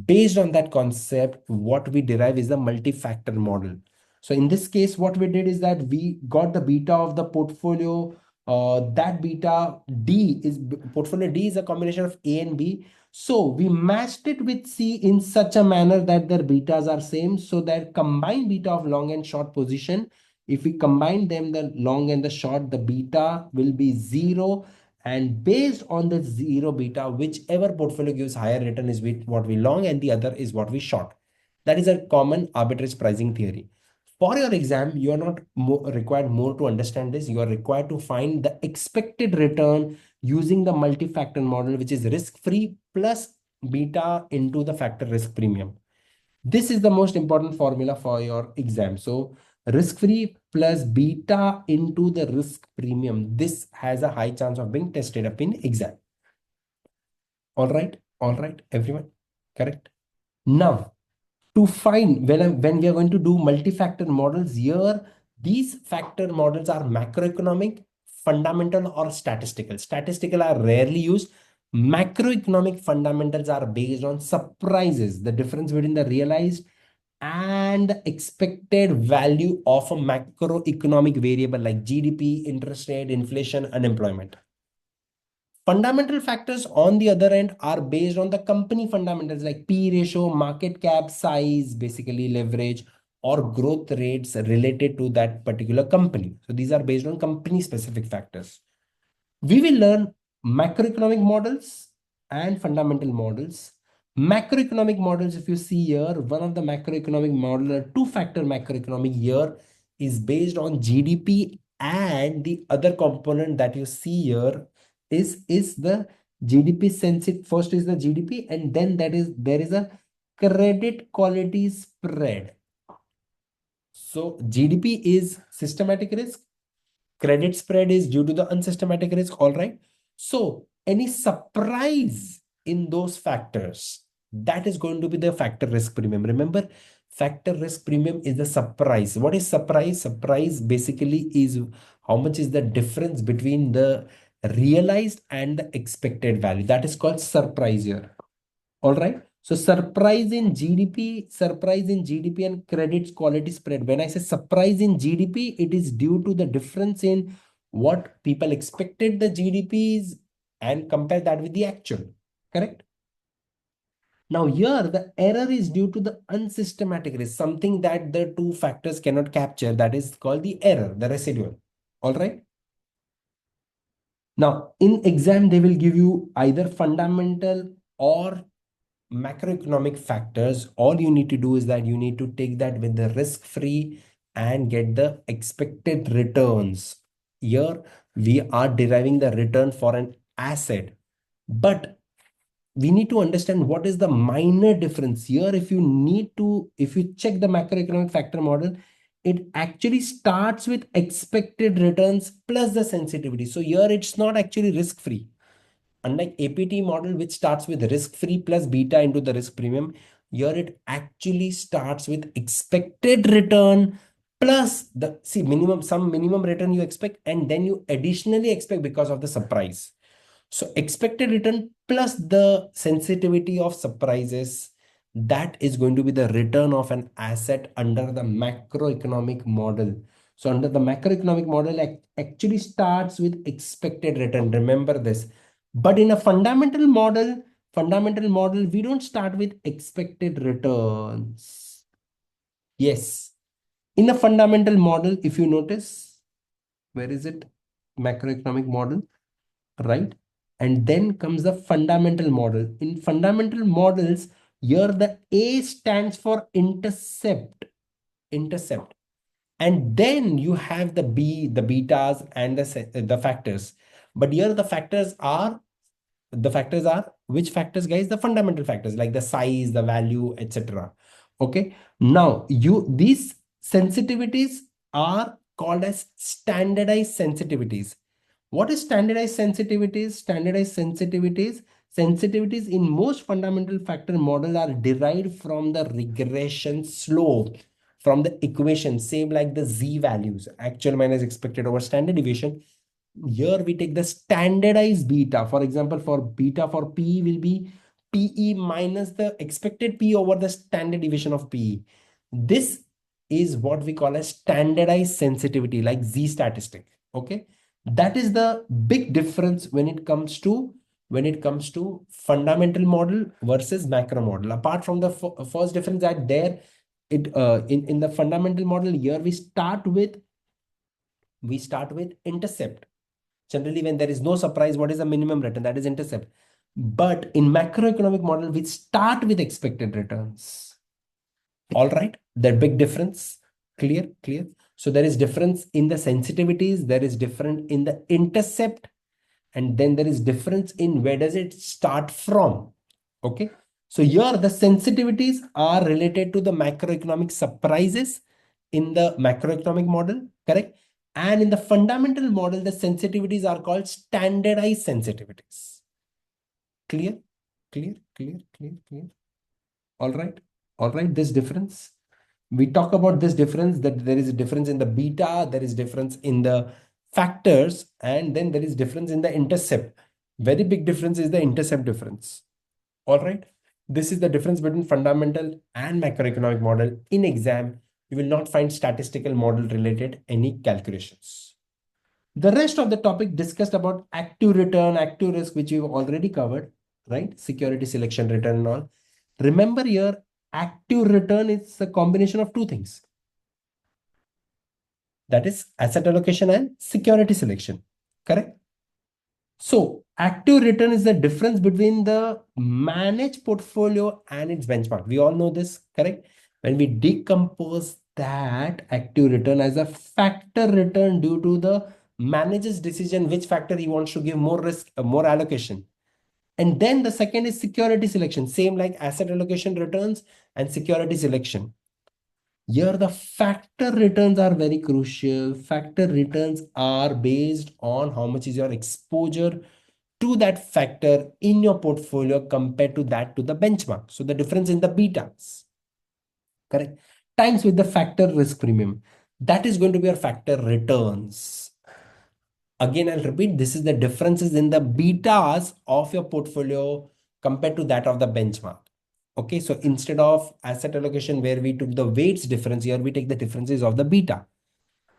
based on that concept, what we derive is the multi-factor model. So in this case, what we did is that we got the beta of the portfolio. That beta D is portfolio D is a combination of A and B. So we matched it with C in such a manner that their betas are same. So that combined beta of long and short position, if we combine them, the long and the short, the beta will be 0. And based on the 0 beta, whichever portfolio gives higher return is what we long and the other is what we short. That is a common arbitrage pricing theory. For your exam, you are not required more to understand this. You are required to find the expected return using the multi-factor model, which is risk-free plus beta into the factor risk premium. This is the most important formula for your exam. So risk-free plus beta into the risk premium. This has a high chance of being tested up in exam. All right, everyone. Correct. Now, to find when we are going to do multi-factor models here, these factor models are macroeconomic, fundamental, or statistical. Statistical are rarely used. Macroeconomic fundamentals are based on surprises, the difference between the realized and the expected value of a macroeconomic variable like GDP, interest rate, inflation, unemployment. Fundamental factors, on the other end, are based on the company fundamentals like P ratio, market cap, size, basically leverage, or growth rates related to that particular company. So these are based on company specific factors. We will learn macroeconomic models and fundamental models. Macroeconomic models, if you see here, one of the macroeconomic model, a two-factor macroeconomic here is based on GDP, and the other component that you see here is the GDP sensitive. First is the GDP, and then there is a credit quality spread. So GDP is systematic risk. Credit spread is due to the unsystematic risk. All right. So any surprise in those factors, that is going to be the factor risk premium. Remember, factor risk premium is the surprise. What is surprise? Surprise basically is how much is the difference between the realized and the expected value. That is called surprise here. All right. So surprise in GDP and credit quality spread. When I say surprise in GDP, it is due to the difference in what people expected the GDPs and compare that with the actual. Correct? Now here the error is due to the unsystematic risk, something that the two factors cannot capture. That is called the error, the residual. All right. Now in exam, they will give you either fundamental or macroeconomic factors. All you need to do is that you need to take that with the risk free and get the expected returns. Here we are deriving the return for an asset, but we need to understand what is the minor difference here. If you check the macroeconomic factor model, it actually starts with expected returns plus the sensitivity. So here it's not actually risk free. Unlike APT model, which starts with risk-free plus beta into the risk premium, here it actually starts with expected return plus some minimum return you expect, and then you additionally expect because of the surprise. So expected return plus the sensitivity of surprises, that is going to be the return of an asset under the macroeconomic model. So under the macroeconomic model, actually starts with expected return. Remember this. But in a fundamental model, we don't start with expected returns. Yes. In a fundamental model, if you notice, where is it? Macroeconomic model, right? And then comes the fundamental model. In fundamental models, here the A stands for intercept. And then you have the B, the betas and the factors. But here the factors are which factors, guys? The fundamental factors like the size, the value, etc. Okay. Now these sensitivities are called as standardized sensitivities. What is standardized sensitivities? Sensitivities in most fundamental factor model are derived from the regression slope, from the equation, same like the z values, actual minus expected over standard deviation. Here we take the standardized beta. For example, for beta for P will be PE minus the expected P over the standard deviation of PE. This is what we call a standardized sensitivity, like Z statistic. Okay, that is the big difference when it comes to fundamental model versus macro model. Apart from the first difference, that there it in the fundamental model here we start with intercept. Generally, when there is no surprise, what is the minimum return? That is intercept. But in macroeconomic model, we start with expected returns. All right, that big difference. Clear. So there is difference in the sensitivities, there is different in the intercept, and then there is difference in where does it start from. Okay, so here the sensitivities are related to the macroeconomic surprises in the macroeconomic model, correct? And in the fundamental model, the sensitivities are called standardized sensitivities. Clear, clear. All right, this difference. We talk about this difference, that there is a difference in the beta, there is difference in the factors, and then there is difference in the intercept. Very big difference is the intercept difference. All right, this is the difference between fundamental and macroeconomic model. In exam, you will not find statistical model related any calculations. The rest of the topic discussed about active return, active risk, which you've already covered, right? Security selection return and all. Remember here, active return is a combination of two things. That is asset allocation and security selection, correct? So active return is the difference between the managed portfolio and its benchmark. We all know this, correct? When we decompose that active return as a factor return due to the manager's decision, which factor he wants to give more risk, more allocation. And then the second is security selection, same like asset allocation returns and security selection. Here, the factor returns are very crucial. Factor returns are based on how much is your exposure to that factor in your portfolio compared to that to the benchmark. So the difference in the betas, correct? Times with the factor risk premium. That is going to be your factor returns. Again, I'll repeat, this is the differences in the betas of your portfolio compared to that of the benchmark. Okay, so instead of asset allocation where we took the weights difference, here we take the differences of the beta.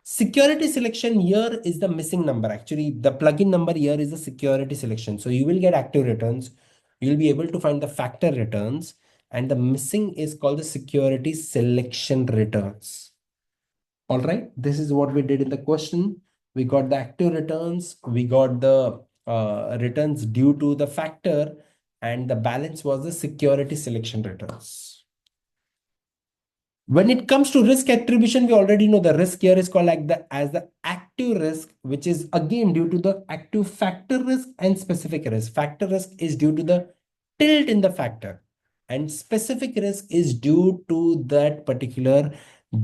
Security selection here is the missing number. Actually, the plugin number here is the security selection. So you will get active returns. You'll be able to find the factor returns, and the missing is called the security selection returns. All right, this is what we did in the question. We got the active returns, we got the returns due to the factor, and the balance was the security selection returns. When it comes to risk attribution, we already know the risk here is called like as the active risk, which is again due to the active factor risk and specific risk. Factor risk is due to the tilt in the factor, and specific risk is due to that particular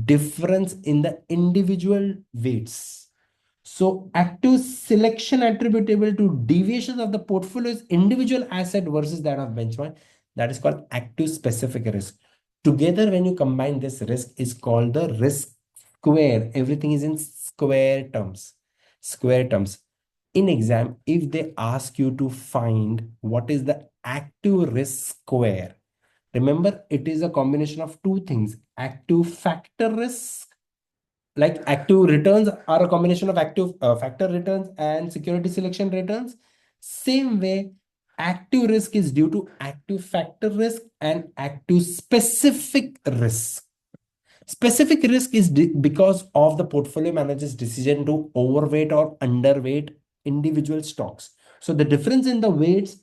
difference in the individual weights. So active selection attributable to deviations of the portfolio's individual asset versus that of benchmark, that is called active specific risk. Together, when you combine this risk is called the risk square. Everything is in square terms. Square terms. In exam, if they ask you to find what is the active risk square, remember it is a combination of two things. Active factor risk, like active returns are a combination of active factor returns and security selection returns. Same way, active risk is due to active factor risk and active specific risk. Specific risk is because of the portfolio manager's decision to overweight or underweight individual stocks. So the difference in the weights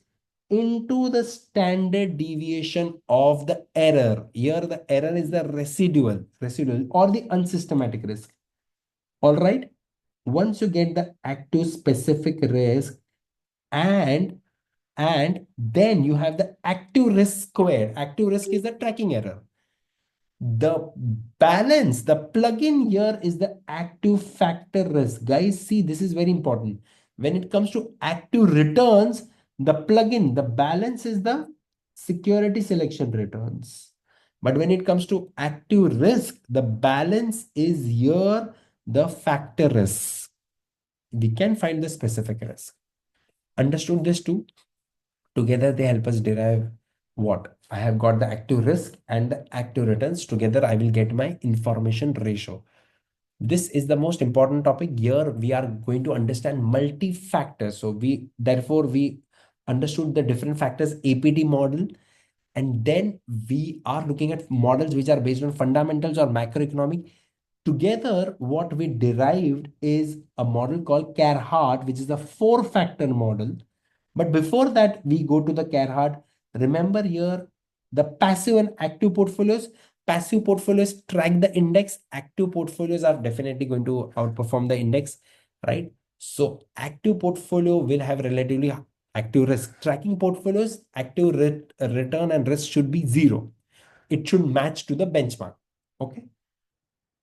into the standard deviation of the error. Here the error is the residual or the unsystematic risk. All right. Once you get the active specific risk and then you have the active risk square. Active risk is the tracking error. The balance, the plugin here is the active factor risk. Guys, see, this is very important. When it comes to active returns, the plugin, the balance is the security selection returns. But when it comes to active risk, the balance is here the factor risk. We can find the specific risk. Understood this too? Together they help us derive what? I have got the active risk and the active returns. Together, I will get my information ratio. This is the most important topic. Here we are going to understand multi-factors. So we understood the different factors APT model, and then we are looking at models which are based on fundamentals or macroeconomic. Together, what we derived is a model called Carhart, which is the four-factor model. But before that, we go to the Carhart. Remember here, the passive and active portfolios. Passive portfolios track the index. Active portfolios are definitely going to outperform the index, right? So active portfolio will have relatively active risk. Tracking portfolios, active return and risk should be zero. It should match to the benchmark. Okay.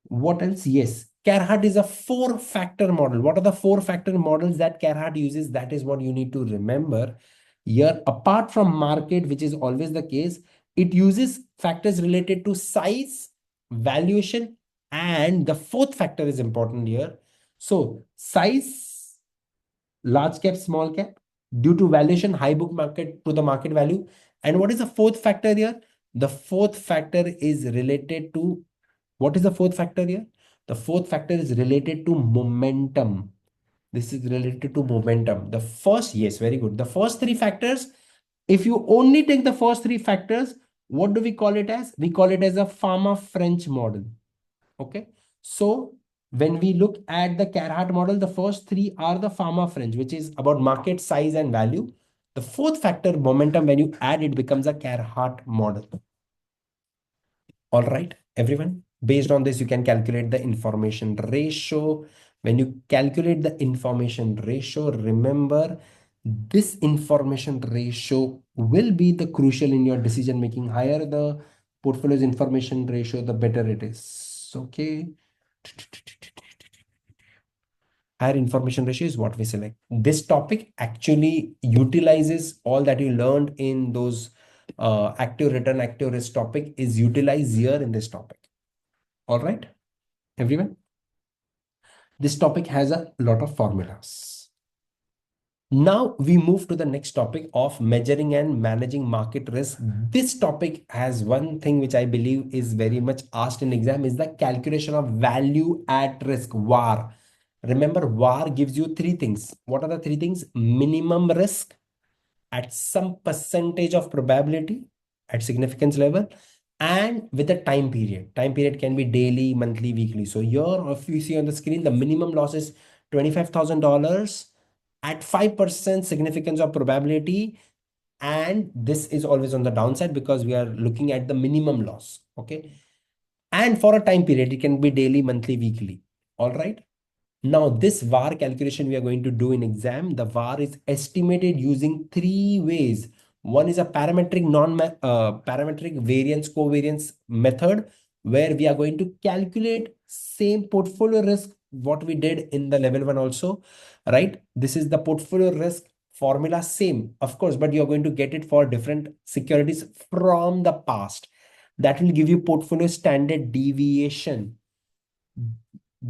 What else? Yes, Carhart is a four-factor model. What are the four-factor models that Carhart uses? That is what you need to remember. Here, apart from market, which is always the case, it uses factors related to size, valuation, and the fourth factor is important here. So, size, large cap, small cap, due to valuation, high book market to the market value. And what is the fourth factor here? The fourth factor is related to, what is the fourth factor here? The fourth factor is related to momentum. This is related to momentum. The first, yes, very good. The first three factors, if you only take the first three factors, what do we call it as? We call it as a pharma French model. Okay. So when we look at the Carhart model, the first three are the pharma French, which is about market size and value. The fourth factor, momentum, when you add it, becomes a Carhart model. All right, everyone. Based on this, you can calculate the information ratio. When you calculate the information ratio, remember this information ratio will be the crucial in your decision making. Higher the portfolio's information ratio, the better it is. Okay. Higher information ratio is what we select. This topic actually utilizes all that you learned in those active return, active risk topic is utilized here in this topic. All right, everyone. This topic has a lot of formulas. Now we move to the next topic of measuring and managing market risk. This topic has one thing which I believe is very much asked in exam is the calculation of value at risk, VAR. Remember, VAR gives you three things. What are the three things? Minimum risk at some percentage of probability at significance level and with a time period. Time period can be daily, monthly, weekly. So here, if you see on the screen, the minimum loss is $25,000 at 5% significance of probability. And this is always on the downside because we are looking at the minimum loss. Okay. And for a time period, it can be daily, monthly, weekly. All right. Now, this VAR calculation we are going to do in exam, the VAR is estimated using three ways. One is a parametric parametric variance covariance method, where we are going to calculate same portfolio risk what we did in the level one also, right? This is the portfolio risk formula same, of course, but you're going to get it for different securities from the past. That will give you portfolio standard deviation.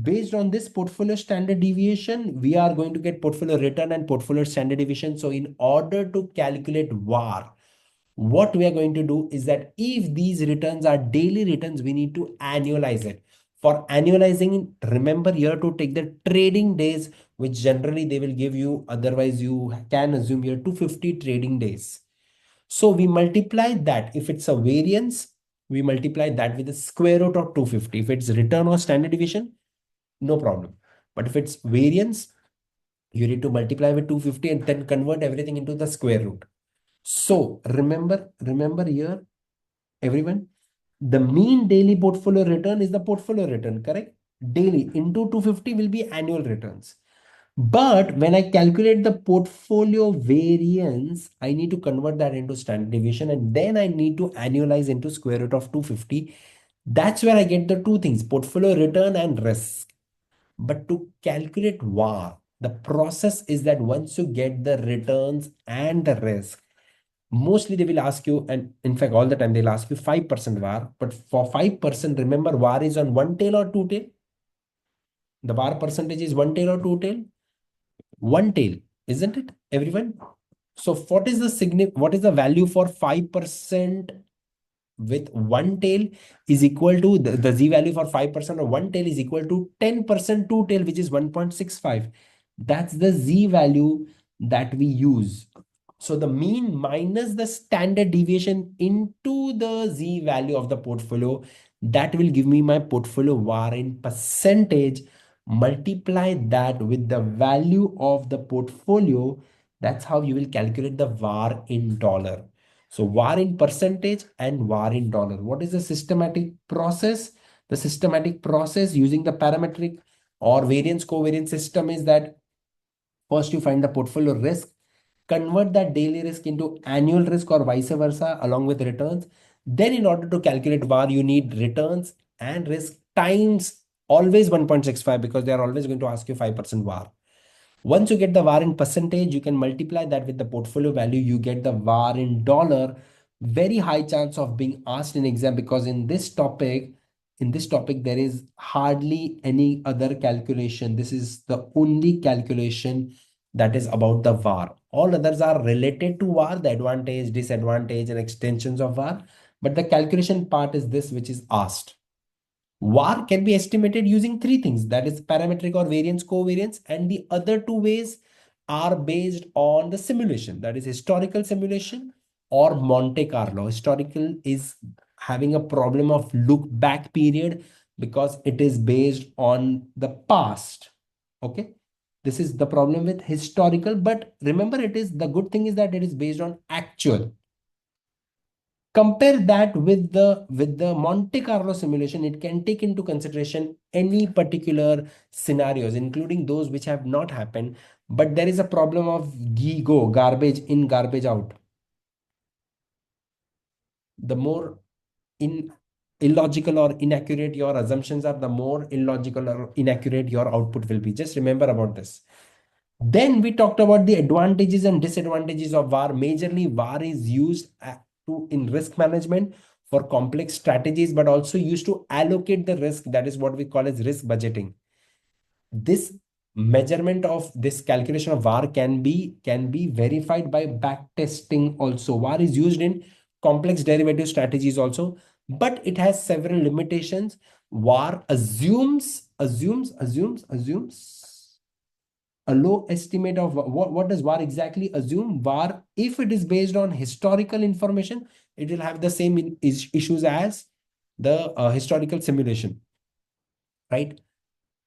Based on this portfolio standard deviation, we are going to get portfolio return and portfolio standard deviation. So in order to calculate VAR, what we are going to do is that if these returns are daily returns, we need to annualize it. For annualizing, remember here to take the trading days, which generally they will give you. Otherwise, you can assume here 250 trading days. So we multiply that. If it's a variance, we multiply that with the square root of 250. If it's return or standard deviation, no problem. But if it's variance, you need to multiply with 250 and then convert everything into the square root. So remember here, everyone, the mean daily portfolio return is the portfolio return, correct? Daily into 250 will be annual returns. But when I calculate the portfolio variance, I need to convert that into standard deviation and then I need to annualize into square root of 250. That's where I get the two things, portfolio return and risk. But to calculate VAR, the process is that once you get the returns and the risk, mostly they will ask you, and in fact, all the time they'll ask you 5% VAR. But for 5%, remember, VAR is on one tail or two tail? The VAR percentage is one tail or two tail? One tail, isn't it, everyone? So what is the value for 5% with one tail is equal to the z value for 5% of one tail is equal to 10% two tail, which is 1.65. That's the z value that we use. So the mean minus the standard deviation into the z value of the portfolio, that will give me my portfolio var in percentage. Multiply that with the value of the portfolio. That's how you will calculate the var in dollar. So var in percentage and var in dollar. What is the systematic process? The systematic process using the parametric or variance covariance system is that first you find the portfolio risk, convert that daily risk into annual risk or vice versa along with returns. Then in order to calculate var, you need returns and risk times always 1.65 because they are always going to ask you 5% var. Once you get the var in percentage, you can multiply that with the portfolio value. You get the var in dollar. Very high chance of being asked in exam because in this topic, there is hardly any other calculation. This is the only calculation that is about the var. All others are related to var, the advantage, disadvantage, and extensions of var. But the calculation part is this, which is asked. VAR can be estimated using three things, that is parametric or variance covariance, and the other two ways are based on the simulation, that is historical simulation or Monte Carlo. Historical is having a problem of look back period because it is based on the past. Okay. This is the problem with historical, but remember, it is the good thing is that it is based on actual. Compare that with the Monte Carlo simulation. It can take into consideration any particular scenarios, including those which have not happened, but there is a problem of GIGO, garbage in, garbage out. The more in illogical or inaccurate your assumptions are, the more illogical or inaccurate your output will be. Just remember about this. Then we talked about the advantages and disadvantages of VAR. Majorly, VAR is used in risk management for complex strategies, but also used to allocate the risk. That is what we call as risk budgeting. This measurement of this calculation of VAR can be verified by backtesting also. VAR is used in complex derivative strategies also, but it has several limitations. VAR assumes a low estimate of what does var exactly assume. Var, if it is based on historical information, it will have the same issues as the historical simulation, right?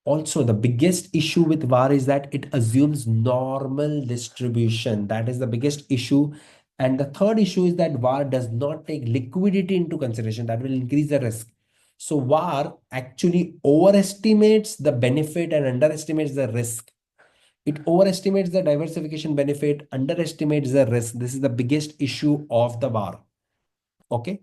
Also, the biggest issue with var is that it assumes normal distribution. That is the biggest issue. And the third issue is that var does not take liquidity into consideration. That will increase the risk. So var actually overestimates the benefit and underestimates the risk. It overestimates the diversification benefit, underestimates the risk. This is the biggest issue of the VAR. Okay.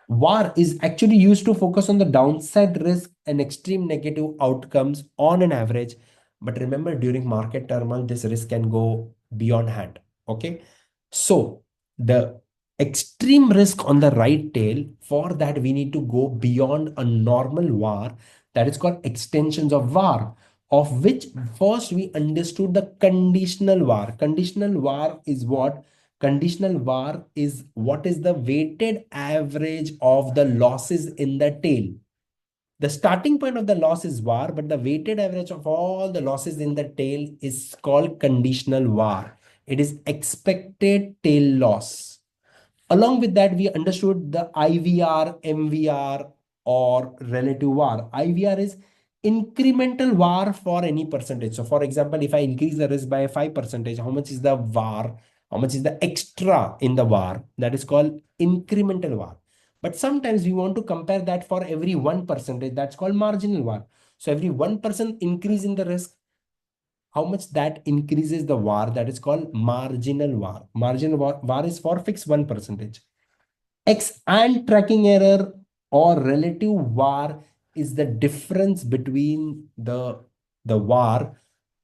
VAR is actually used to focus on the downside risk and extreme negative outcomes on an average. But remember, during market turmoil, this risk can go beyond hand. Okay. So the extreme risk on the right tail, for that, we need to go beyond a normal VAR, that is called extensions of VAR, of which first we understood the conditional VAR. Conditional VAR is what? Conditional VAR is what is the weighted average of the losses in the tail. The starting point of the loss is VAR, but the weighted average of all the losses in the tail is called conditional VAR. It is expected tail loss. Along with that, we understood the IVR, MVR, or relative VAR. IVR is incremental VAR for any percentage. So, for example, if I increase the risk by 5%, how much is the VAR? How much is the extra in the VAR? That is called incremental VAR. But sometimes we want to compare that for every 1%. That's called marginal VAR. So, every 1% increase in the risk, how much that increases the VAR, that is called marginal VAR. Marginal VAR is for fixed 1%. X and tracking error or relative VAR is the difference between the VAR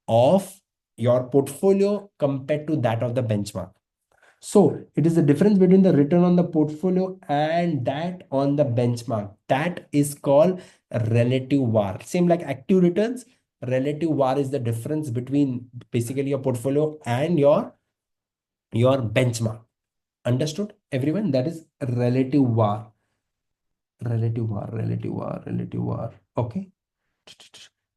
of your portfolio compared to that of the benchmark. So it is the difference between the return on the portfolio and that on the benchmark. That is called relative VAR. Same like active returns, relative VAR is the difference between basically your portfolio and your your benchmark. Understood, everyone? That is relative VAR, relative VAR, relative VAR, relative VAR. Okay.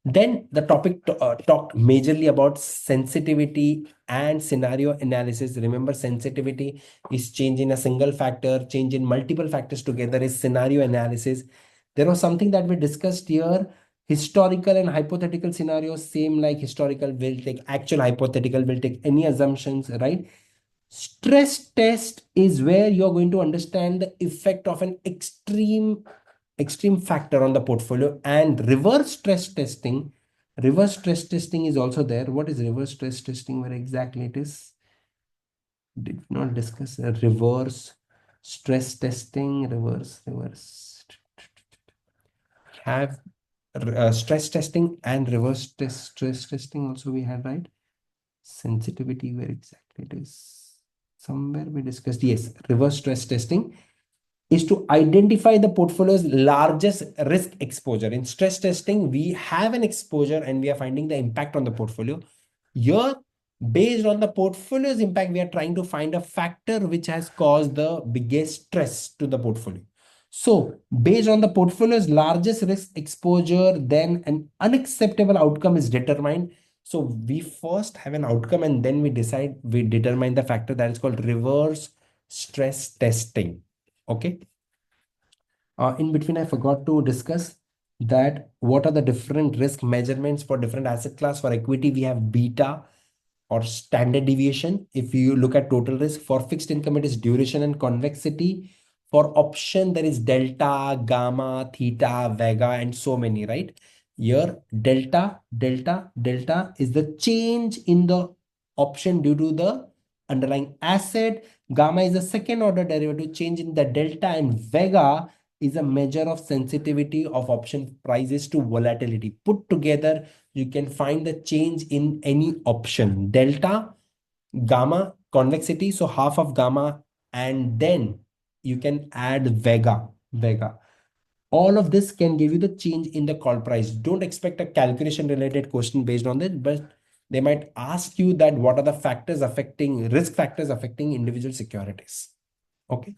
Then the topic talked majorly about sensitivity and scenario analysis. Remember, sensitivity is change in a single factor, change in multiple factors together is scenario analysis. There was something that we discussed here, historical and hypothetical scenarios, same like historical will take actual, hypothetical will take any assumptions, right? Stress test is where you're going to understand the effect of an extreme factor on the portfolio. And reverse stress testing is also there. What is reverse stress testing? Where exactly it is? Did not discuss reverse stress testing. Reverse have stress testing and stress testing also we had, right? Sensitivity, where exactly it is? Somewhere we discussed, yes, reverse stress testing is to identify the portfolio's largest risk exposure. In stress testing, we have an exposure and we are finding the impact on the portfolio. Here, based on the portfolio's impact, we are trying to find a factor which has caused the biggest stress to the portfolio. So, based on the portfolio's largest risk exposure, then an unacceptable outcome is determined. So, we first have an outcome and then we determine the factor. That is called reverse stress testing. Okay. In between, I forgot to discuss that what are the different risk measurements for different asset class. For equity, we have beta or standard deviation. If you look at total risk, for fixed income, it is duration and convexity. For option, there is delta, gamma, theta, vega, and so many, right? Here, delta is the change in the option due to the underlying asset. Gamma is a second order derivative change in the delta, and vega is a measure of sensitivity of option prices to volatility. Put together, you can find the change in any option. Delta, gamma, convexity, so half of gamma, and then you can add vega. All of this can give you the change in the call price. Don't expect a calculation related question based on that, but they might ask you that what are the risk factors affecting individual securities. Okay.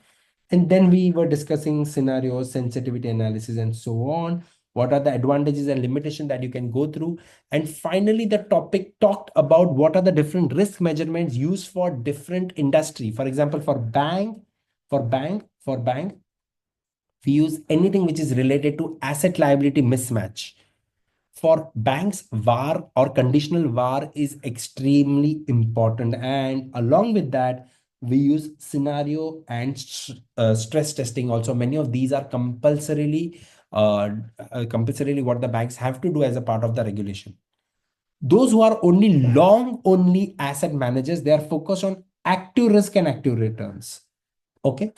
And then we were discussing scenarios, sensitivity analysis, and so on. What are the advantages and limitations that you can go through? And finally, the topic talked about what are the different risk measurements used for different industry. For example, for bank, we use anything which is related to asset liability mismatch. For banks, VAR or conditional VAR is extremely important. And along with that, we use scenario and stress testing. Also, many of these are compulsorily what the banks have to do as a part of the regulation. Those who are only long only asset managers, they are focused on active risk and active returns. Okay.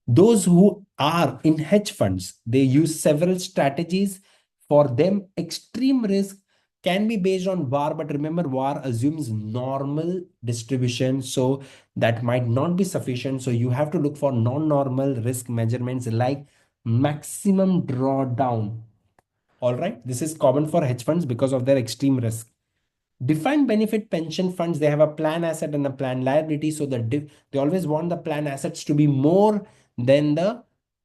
Those who are in hedge funds, they use several strategies. For them, extreme risk can be based on VAR, but remember, VAR assumes normal distribution, so that might not be sufficient. So you have to look for non-normal risk measurements like maximum drawdown. All right, this is common for hedge funds because of their extreme risk. Defined benefit pension funds, they have a plan asset and a plan liability. So they always want the plan assets to be more than the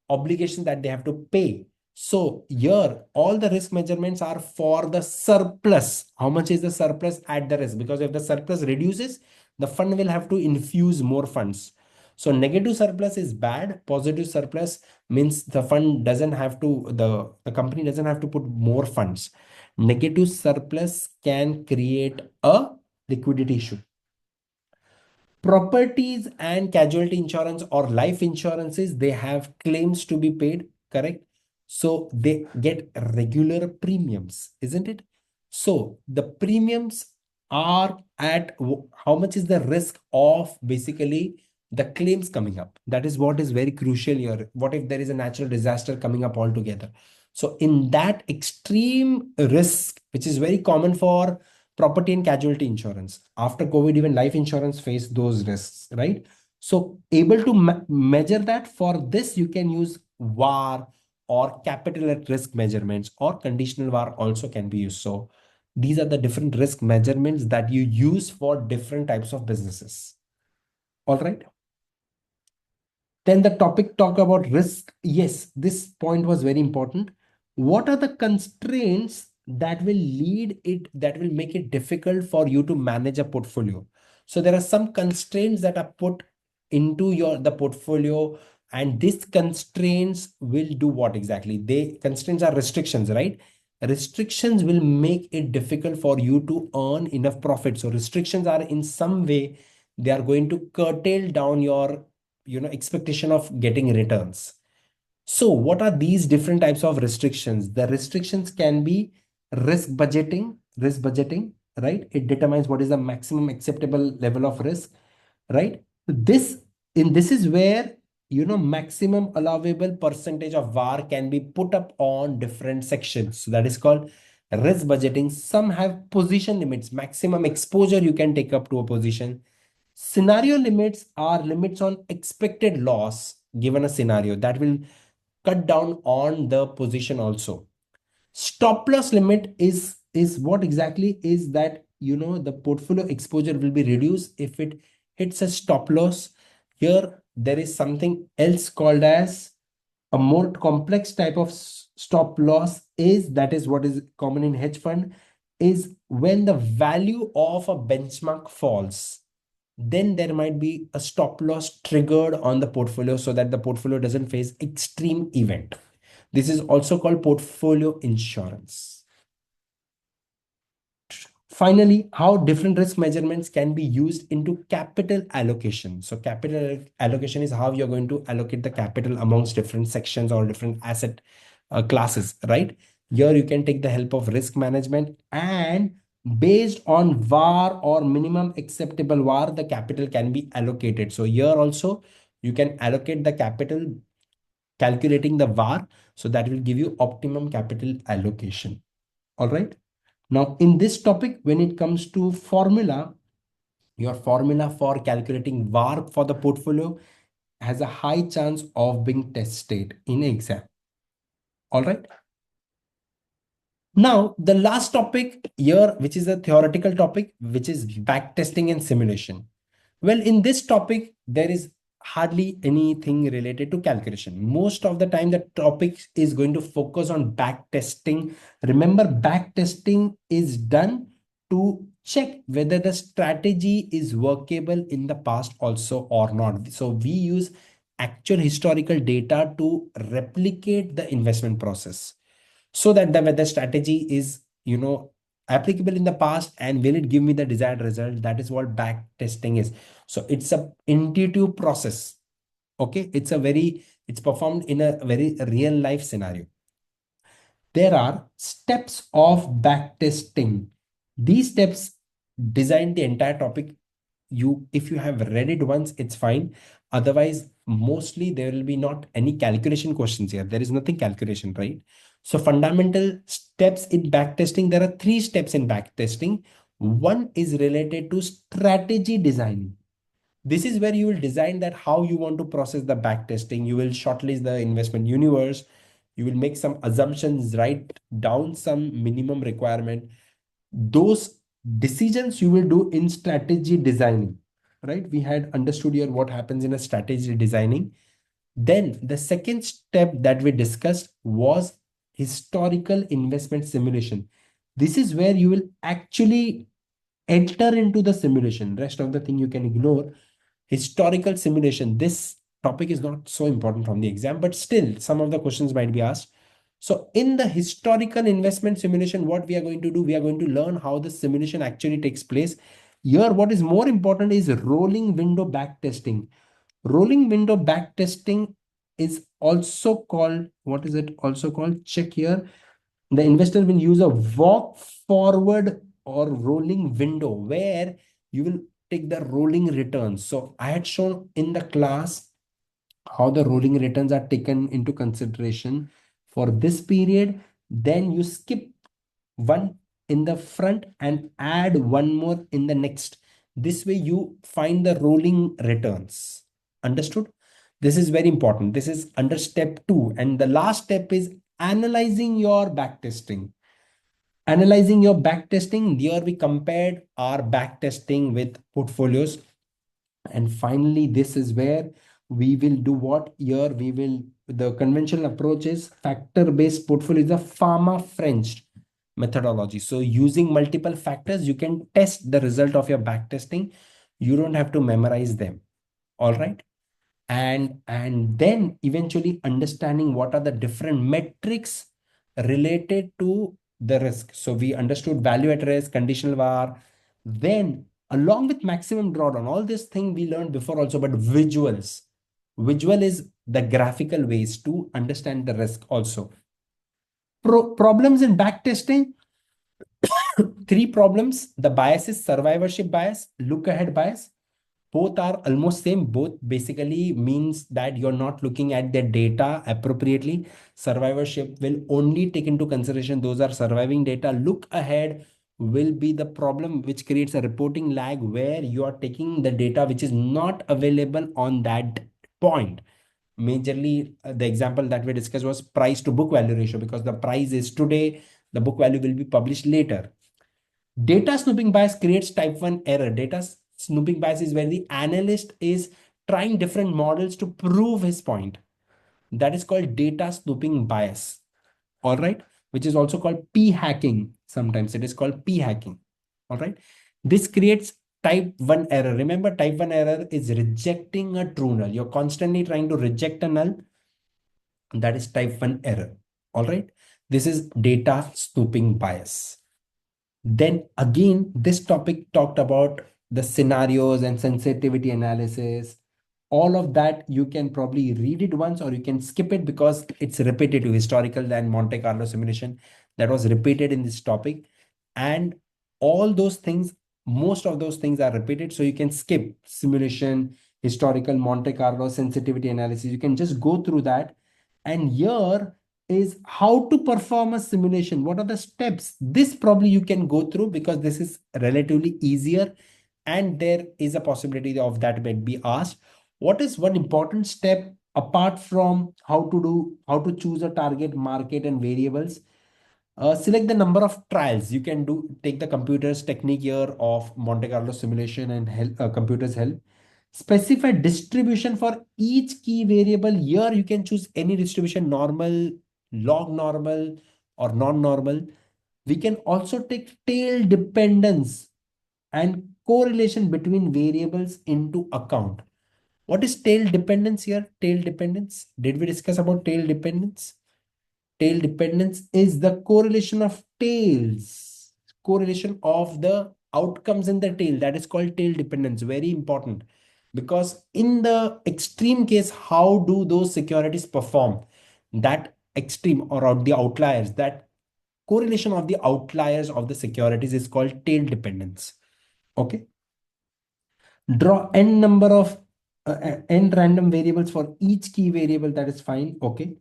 obligation that they have to pay. So here, all the risk measurements are for the surplus. How much is the surplus at the risk? Because if the surplus reduces, the fund will have to infuse more funds. So negative surplus is bad. Positive surplus means the fund doesn't have to, the company doesn't have to put more funds. Negative surplus can create a liquidity issue. Properties and casualty insurance or life insurances, they have claims to be paid, correct? So they get regular premiums, isn't it? So the premiums are at how much is the risk of basically the claims coming up. That is what is very crucial here. What if there is a natural disaster coming up altogether? So in that extreme risk, which is very common for property and casualty insurance, after COVID, even life insurance faced those risks, right? So able to measure that. For this, you can use VAR or capital at risk measurements, or conditional VAR also can be used. So these are the different risk measurements that you use for different types of businesses. All right. Then the topic talk about risk. Yes, this point was very important. What are the constraints that will lead it, that will make it difficult for you to manage a portfolio? So there are some constraints that are put into the portfolio, and these constraints will do what exactly? They constraints are restrictions, right? Restrictions will make it difficult for you to earn enough profit. So restrictions are in some way, they are going to curtail down your expectation of getting returns. So what are these different types of restrictions? The restrictions can be risk budgeting, right? It determines what is the maximum acceptable level of risk, right? This is where maximum allowable percentage of var can be put up on different sections. So that is called risk budgeting. Some have position limits, maximum exposure you can take up to a position. Scenario limits are limits on expected loss given a scenario that will cut down on the position also. Stop loss limit is what exactly is that the portfolio exposure will be reduced if it hits a stop loss. Here there is something else called as a more complex type of stop loss, is that is what is common in hedge fund, is when the value of a benchmark falls, then there might be a stop loss triggered on the portfolio so that the portfolio doesn't face extreme event. This is also called portfolio insurance. Finally, how different risk measurements can be used into capital allocation. So capital allocation is how you're going to allocate the capital amongst different sections or different asset classes, right? Here you can take the help of risk management, and based on VAR or minimum acceptable VAR, the capital can be allocated. So here also you can allocate the capital calculating the VAR. So that will give you optimum capital allocation. All right. Now, in this topic, when it comes to formula, your formula for calculating VAR for the portfolio has a high chance of being tested in exam. All right. Now, the last topic here, which is a theoretical topic, which is backtesting and simulation. Well, in this topic, there is hardly anything related to calculation. Most of the time, the topic is going to focus on backtesting. Remember, backtesting is done to check whether the strategy is workable in the past also or not. So we use actual historical data to replicate the investment process, so that the whether strategy is applicable in the past and will it give me the desired result. That is what back testing is. So it's a intuitive process. Okay, it's performed in a very real life scenario. There are steps of back testing. These steps design the entire topic. If you have read it once, it's fine. Otherwise, mostly there will be not any calculation questions here. There is nothing calculation, right? So fundamental steps in backtesting, there are three steps in backtesting. One is related to strategy designing. This is where you will design that how you want to process the backtesting. You will shortlist the investment universe. You will make some assumptions, write down some minimum requirement. Those decisions you will do in strategy designing, right? We had understood here what happens in a strategy designing. Then the second step that we discussed was historical investment simulation. This is where you will actually enter into the simulation. Rest of the thing you can ignore. Historical simulation, this topic is not so important from the exam, but still some of the questions might be asked. So in the historical investment simulation, what we are going to do, we are going to learn how the simulation actually takes place. Here what is more important is rolling window back testing. Rolling window back testing is also called, what is it also called, check here. The investor will use a walk forward or rolling window where you will take the rolling returns. So I had shown in the class how the rolling returns are taken into consideration for this period. Then you skip one in the front and add one more in the next. This way you find the rolling returns. Understood? This is very important. This is under step 2. And the last step is analyzing your backtesting. Analyzing your backtesting, here we compared our backtesting with portfolios. And finally, this is where we will do what here we will, the conventional approach is factor based portfolio is a pharma French methodology. So using multiple factors, you can test the result of your back testing. You don't have to memorize them. All right. And then eventually understanding what are the different metrics related to the risk. So we understood value at risk, conditional var, then along with maximum drawdown, all this thing we learned before also, but visual is the graphical ways to understand the risk also. Problems in back testing, three problems. The bias is survivorship bias, look ahead bias. Both are almost same. Both basically means that you're not looking at the data appropriately. Survivorship will only take into consideration those are surviving data. Look ahead will be the problem which creates a reporting lag where you are taking the data which is not available on that point. Majorly, the example that we discussed was price to book value ratio, because the price is today, the book value will be published later. Data snooping bias creates type 1 error. Data snooping bias is where the analyst is trying different models to prove his point. That is called data snooping bias. All right. Which is also called p hacking. Sometimes it is called p hacking. All right. This creates type 1 error. Remember, type 1 error is rejecting a true null. You're constantly trying to reject a null. That is type 1 error. All right. This is data snooping bias. Then again, this topic talked about the scenarios and sensitivity analysis. All of that you can probably read it once or you can skip it because it's repetitive. Historical and Monte Carlo simulation that was repeated in this topic. And all those things, most of those things are repeated. So you can skip simulation, historical, Monte Carlo, sensitivity analysis. You can just go through that. And here is how to perform a simulation. What are the steps? This probably you can go through because this is relatively easier and there is a possibility of that might be asked. What is one important step apart from how to choose a target market and variables? Select the number of trials. You can take the computer's technique here of Monte Carlo simulation and help, computer's help. Specify distribution for each key variable. Here you can choose any distribution, normal, log normal, or non-normal. We can also take tail dependence and correlation between variables into account. What is tail dependence here? Tail dependence. Did we discuss about tail dependence? Tail dependence is the correlation of tails, correlation of the outcomes in the tail. That is called tail dependence. Very important, because in the extreme case, how do those securities perform? That extreme or out the outliers, that correlation of the outliers of the securities is called tail dependence. Okay. Draw n number of n random variables for each key variable. That is fine. Okay.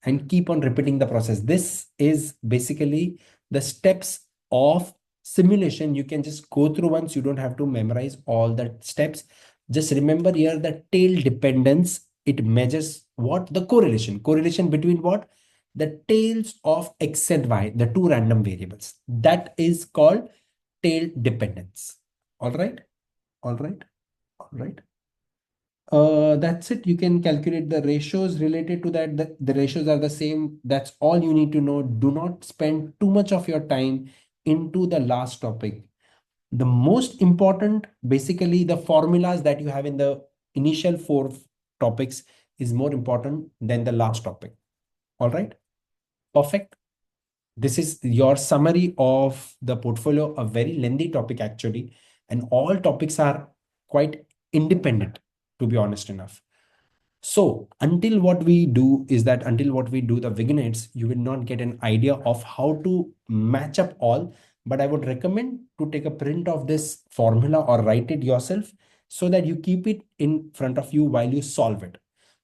And keep on repeating the process. This is basically the steps of simulation. You can just go through once. You don't have to memorize all the steps. Just remember here the tail dependence. It measures what? The correlation. Correlation between what? The tails of x and y, the two random variables. That is called tail dependence. All right. All right. All right. That's it. You can calculate the ratios related to that. The ratios are the same. That's all you need to know. Do not spend too much of your time into the last topic. The most important, basically, the formulas that you have in the initial four topics is more important than the last topic. All right. Perfect. This is your summary of the portfolio, a very lengthy topic actually, and all topics are quite independent, to be honest enough. So until what we do is that until what we do the vignettes, you will not get an idea of how to match up all. But I would recommend to take a print of this formula or write it yourself so that you keep it in front of you while you solve it.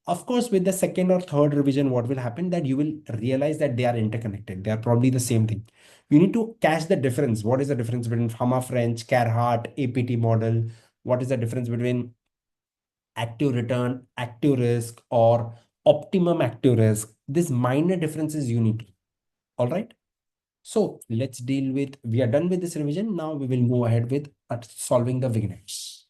Of course, with the second or third revision, what will happen that you will realize that they are interconnected. They are probably the same thing. You need to catch the difference. What is the difference between Fama French, Carhart, APT model? What is the difference between active return, active risk, or optimum active risk? These minor differences you need to. All right. So let's deal with, we are done with this revision. Now we will move ahead with solving the vignettes.